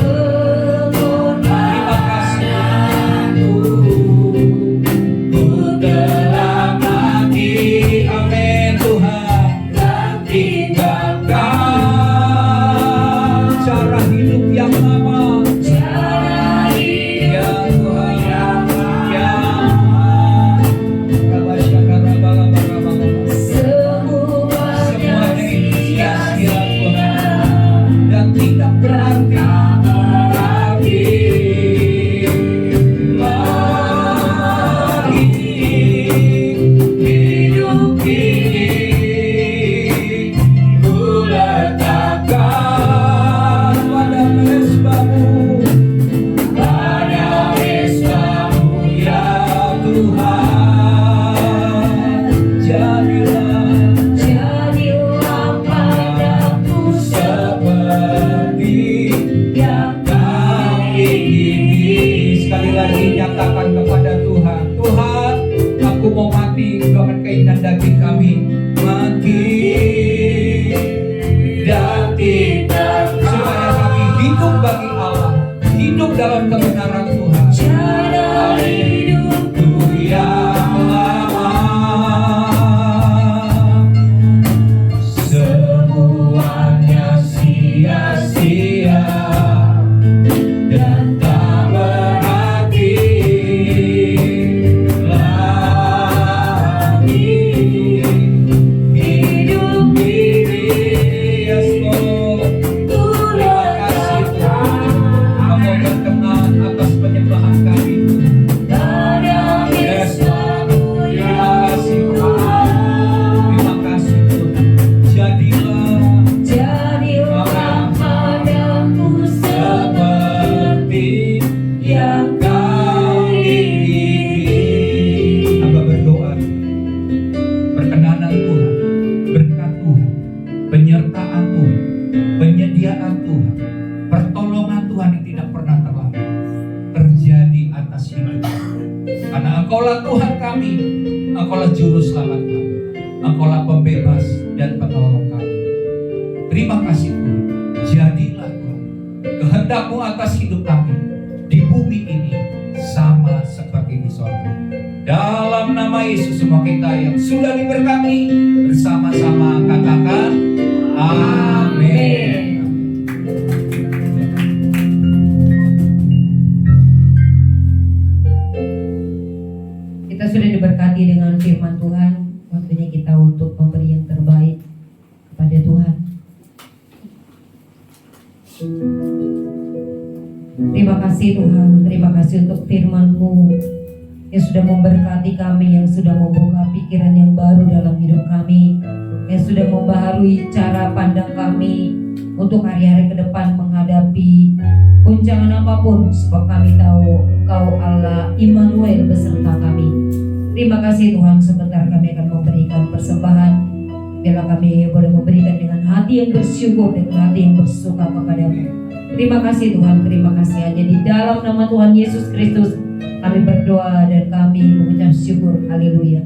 Terima kasih. Ku telah mati, amin Tuhan, dan tinggalkan cara hidup yang lama. Ya Tuhan, ya semuanya ini sia-sia Tuhan, dan tidak berarti. Mari hidup ini ku letakkan pada mesbah-Mu, ya Tuhan. Jadilah padaku seperti yang Kau ingini. Sekali lagi nyatakan kepada Tuhan, Tuhan, aku mau mati dengan keinginan daging kami, mati dan tidak, supaya kami hidup bagi Allah, hidup dalam kebenaran Tuhan. Hidupku yang lama semuanya sia-sia dan tak berarti lagi. Hidup ini, yes Lord. Terima kasih Tuhan. Kamu berkenan atas penyembahan kami Tuhan. Yes Lord. Terima kasih Tuhan. Terima kasih Tuhan. Jadilah padaku seperti yang Kau ingini. Hamba berdoa, perkenanan Tuhan, berkat Tuhan, penyertaan Tuhan, penyediaan Tuhan, pertolongan Tuhan yang tidak pernah terlambat terjadi atas hidup kami. Karena Engkaulah Tuhan kami, Engkaulah juru selamat kami, Engkaulah pembebas dan penolong kami. Terima kasih Tuhan. Jadilah Tuhan kehendak-Mu atas hidup kami di bumi ini sama seperti di sorga. Dalam nama Yesus, semua kita yang sudah diberkati bersama-sama katakan amin. Kita sudah diberkati dengan firman Tuhan. Waktunya kita untuk memberi yang terbaik kepada Tuhan. Terima kasih Tuhan, terima kasih untuk firman-Mu yang sudah memberkati kami, yang sudah membuka pikiran yang baru dalam hidup kami, yang sudah membaharui cara pandang kami untuk hari-hari ke depan menghadapi guncangan apapun, sebab kami tahu Engkau Allah Immanuel beserta kami. Terima kasih Tuhan, sebentar kami akan memberikan persembahan. Biarlah kami boleh memberikan dengan hati yang bersyukur, dengan hati yang bersuka kepada-Mu. Terima kasih Tuhan, terima kasih. Hanya di dalam nama Tuhan Yesus Kristus kami berdoa dan kami mengucap syukur. Haleluya.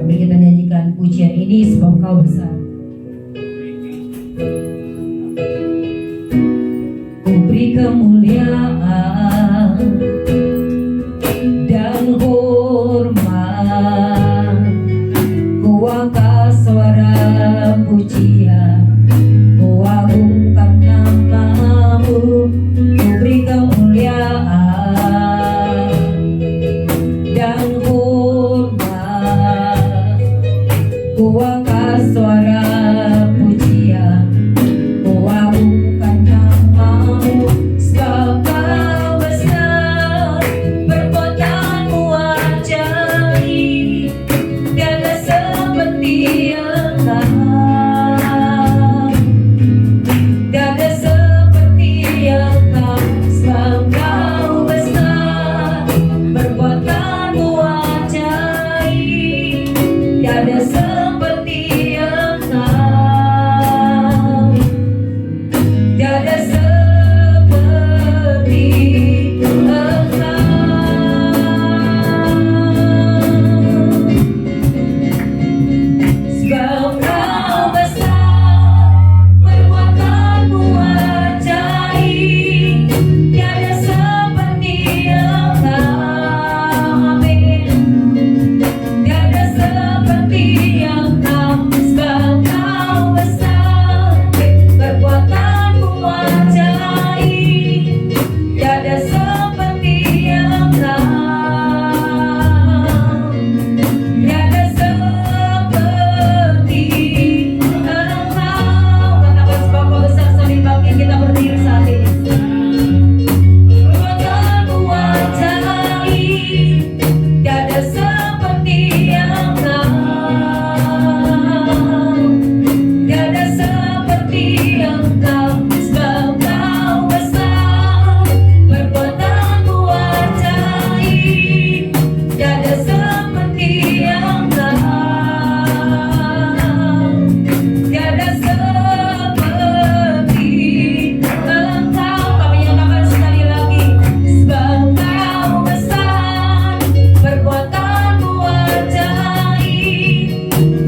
Mari kita nyanyikan pujian ini sebab Engkau besar. Ku beri kemuliaan dan hormat, ku angkat suara pujian, ku agungkan nama-Mu. Ku beri kemuliaan dan hormat, ku angkat suara pujian, ku agungkan nama-Mu. Sebab Kau besar, perbuatan-Mu ajaib, tiada seperti Engkau, tiada seperti Engkau. Sebab Kau besar, perbuatan-Mu ajaib, tiada seperti Engkau, tiada seperti Engkau. Sebab Kau besar, perbuatan-Mu ajaib, tiada seperti Engkau. Amin. Tiada seperti Engkau. Sebab Kau besar, perbuatan-Mu ajaib, tiada seperti Engkau, tiada seperti Engkau. Katakan sebab Kau besar sambil bangkit kita berdiri saat ini. Perbuatan-Mu ajaib, tiada seperti Engkau, tiada seperti Engkau. Sebab Kau besar, perbuatan-Mu ajaib, tiada seperti Engkau, tiada seperti Engkau. Kami nyatakan sekali lagi, sebab Kau besar, perbuatan-Mu ajaib,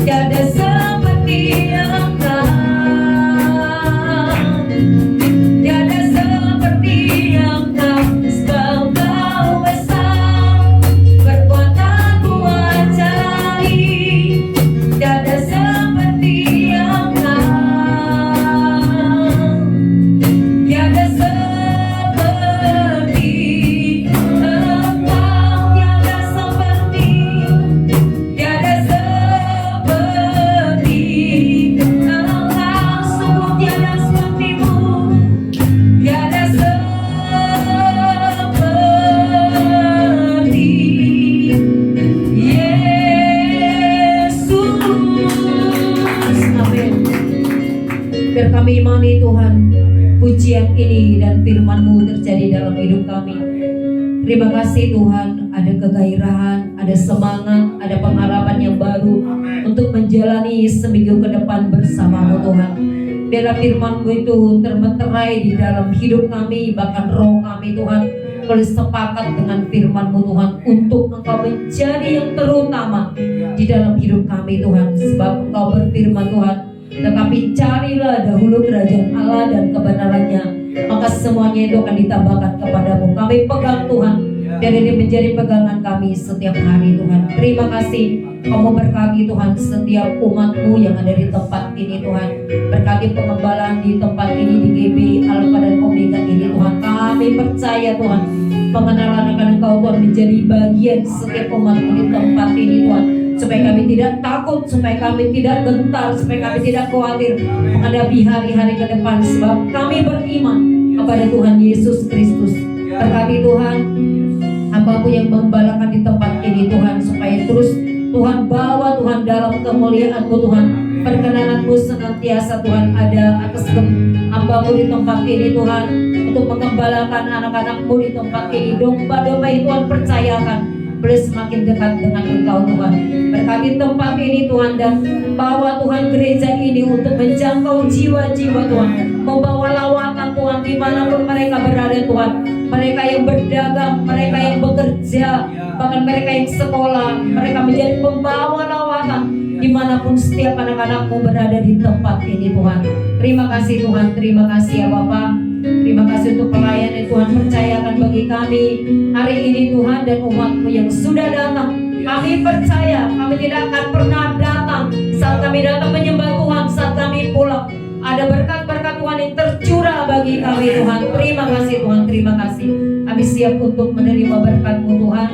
tiada seperti Engkau, tiada seperti Engkau. Sebab Kau besar, perbuatan-Mu ajaib, tiada seperti Engkau, tiada seperti Engkau, tiada seperti, tiada seperti Engkau, sungguh tiada seperti-Mu, tiada seperti Yesus. Amin. Biar kami imani Tuhan, pujian ini dan firman-Mu terjadi dalam hidup kami. Terima kasih Tuhan, ada kegairahan, ada semangat, ada pengharapan yang baru untuk menjalani seminggu ke depan bersama-Mu Tuhan. Biarlah firman-Mu itu termeterai di dalam hidup kami, bahkan roh kami Tuhan, boleh sepakat dengan firman-Mu Tuhan untuk Engkau menjadi yang terutama di dalam hidup kami Tuhan. Sebab Engkau berfirman Tuhan, tetapi carilah dahulu kerajaan Allah dan kebenarannya, maka semuanya itu akan ditambahkan kepadamu. Kami pegang Tuhan, dan ini menjadi pegangan kami setiap hari Tuhan. Terima kasih Kamu berkati Tuhan setiap umat-Mu yang ada di tempat ini Tuhan. Berkati pengembalaan di tempat ini, di GB Alpha dan Omega ini Tuhan. Kami percaya Tuhan, pengenalan akan Engkau Tuhan menjadi bagian setiap umat-Mu di tempat ini Tuhan. Supaya kami tidak takut, supaya kami tidak gentar, supaya kami tidak khawatir menghadapi hari-hari ke depan. Sebab kami beriman kepada Tuhan Yesus Kristus. Berkati Tuhan hamba-Mu yang membalakan di tempat ini Tuhan, supaya terus Tuhan bawa Tuhan dalam kemuliaan-Mu Tuhan. Perkenanan-Mu senantiasa Tuhan ada atas hamba-Mu di tempat ini Tuhan, untuk mengembalakan anak-anak-Mu di tempat ini. Domba-domba itu Tuhan percayakan boleh semakin dekat dengan Engkau Tuhan. Berkati tempat ini Tuhan, dan bawa Tuhan gereja ini untuk menjangkau jiwa-jiwa Tuhan, membawa lawatan Tuhan dimanapun mereka berada Tuhan. Mereka yang berdagang, mereka yang bekerja, bahkan mereka yang sekolah, mereka menjadi pembawa lawatan dimanapun setiap anak-anakmu berada di tempat ini Tuhan. Terima kasih Tuhan, terima kasih ya Bapa. Terima kasih untuk pelayanan Tuhan percayakan bagi kami hari ini Tuhan, dan umatmu yang sudah datang. Kami percaya kami tidak akan pernah datang saat kami datang menyembah Tuhan, saat kami pulang ada berkat-berkat Tuhan yang tercurah bagi kami Tuhan. Terima kasih Tuhan, terima kasih. Kami siap untuk menerima berkat-Mu Tuhan,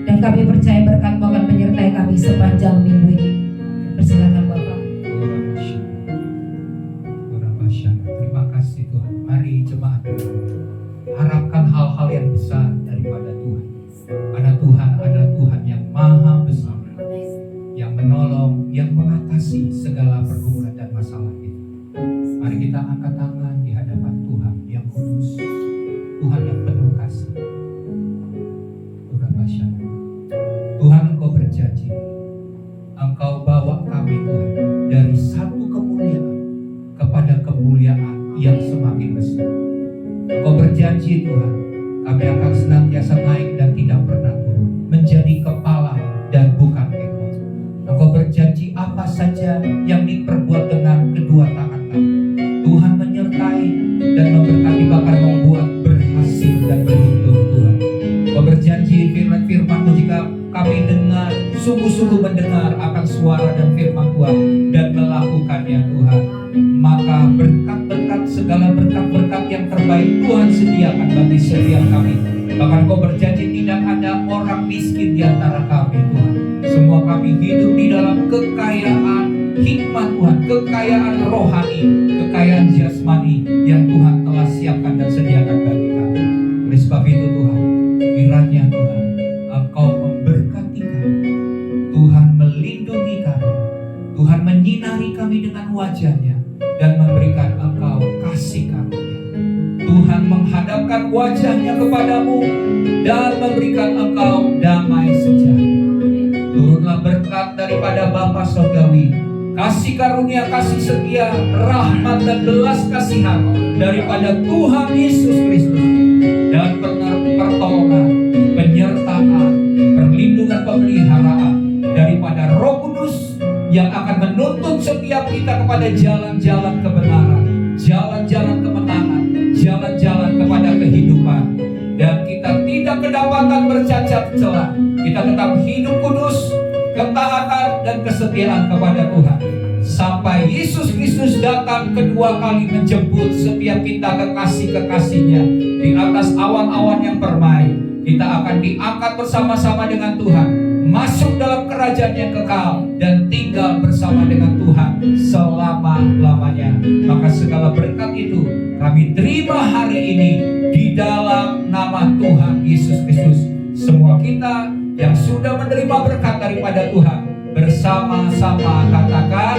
dan kami percaya berkat-Mu akan menyertai kami sepanjang minggu ini. Persilakan Bapak. Terima kasih Tuhan. Mari jemaat harapkan hal-hal yang besar daripada Tuhan. Karena Tuhan adalah Tuhan yang maha besar, yang menolong, yang mengatasi segala pergumulan dan masalah itu. Mari kita angkat tangan di hadapan Tuhan yang kudus, Tuhan yang penuh kasih. Tuhan, Engkau berjanji, Engkau bawa kami Tuhan dari satu kemuliaan kepada kemuliaan yang semakin besar. Engkau berjanji Tuhan, kami akan senantiasa naik dan tidak pernah turun, menjadi kepala dan bukan ekor. Engkau berjanji apa saja yang diperbuat dengan kedua tangan kami, Tuhan menyertai dan memberkati, bahkan membuat berhasil dan beruntung Tuhan. Engkau berjanji firman-Mu, jika kami dengar, sungguh-sungguh mendengar akan suara dan firman Tuhan dan melakukannya Tuhan, maka berkat-berkat, segala berkat-berkat yang terbaik Tuhan sediakan bagi setiap kami. Bahkan Engkau berjanji tidak ada orang miskin di antara kami Tuhan. Semua kami hidup di dalam kekayaan hikmat Tuhan, kekayaan rohani, kekayaan jasmani yang Tuhan telah siapkan dan sediakan bagi kami. Oleh sebab itu Tuhan, kiranya Tuhan Engkau memberkati kami, Tuhan melindungi kami, Tuhan menyinari kami dengan wajah-Nya dan memberikan Engkau kasih karunia. Tuhan menghadapkan wajah-Nya kepadamu dan memberikan Engkau damai sejahtera. Turunlah berkat daripada Bapa Surgawi, kasih karunia, kasih setia, rahmat dan belas kasihan daripada Tuhan Yesus Kristus, dan pertolongan, penyertaan, perlindungan, pemeliharaan daripada Roh Kudus yang akan menuntun setiap kita kepada jalan-jalan kebenaran, jalan-jalan kemenangan, jalan-jalan kepada kehidupan. Dan kita tidak kedapatan bercacat celah. Kita tetap hidup kudus, ketaatan dan kesetiaan kepada Tuhan, sampai Yesus Kristus datang kedua kali menjemput setiap kita kekasih-kekasihnya di atas awan-awan yang permai. Kita akan diangkat bersama-sama dengan Tuhan, masuk dalam kerajaan yang kekal dan tinggal bersama dengan Tuhan selama-lamanya. Maka segala berkat itu kami terima hari ini di dalam nama Tuhan Yesus Kristus. Semua kita yang sudah menerima berkat daripada Tuhan bersama-sama katakan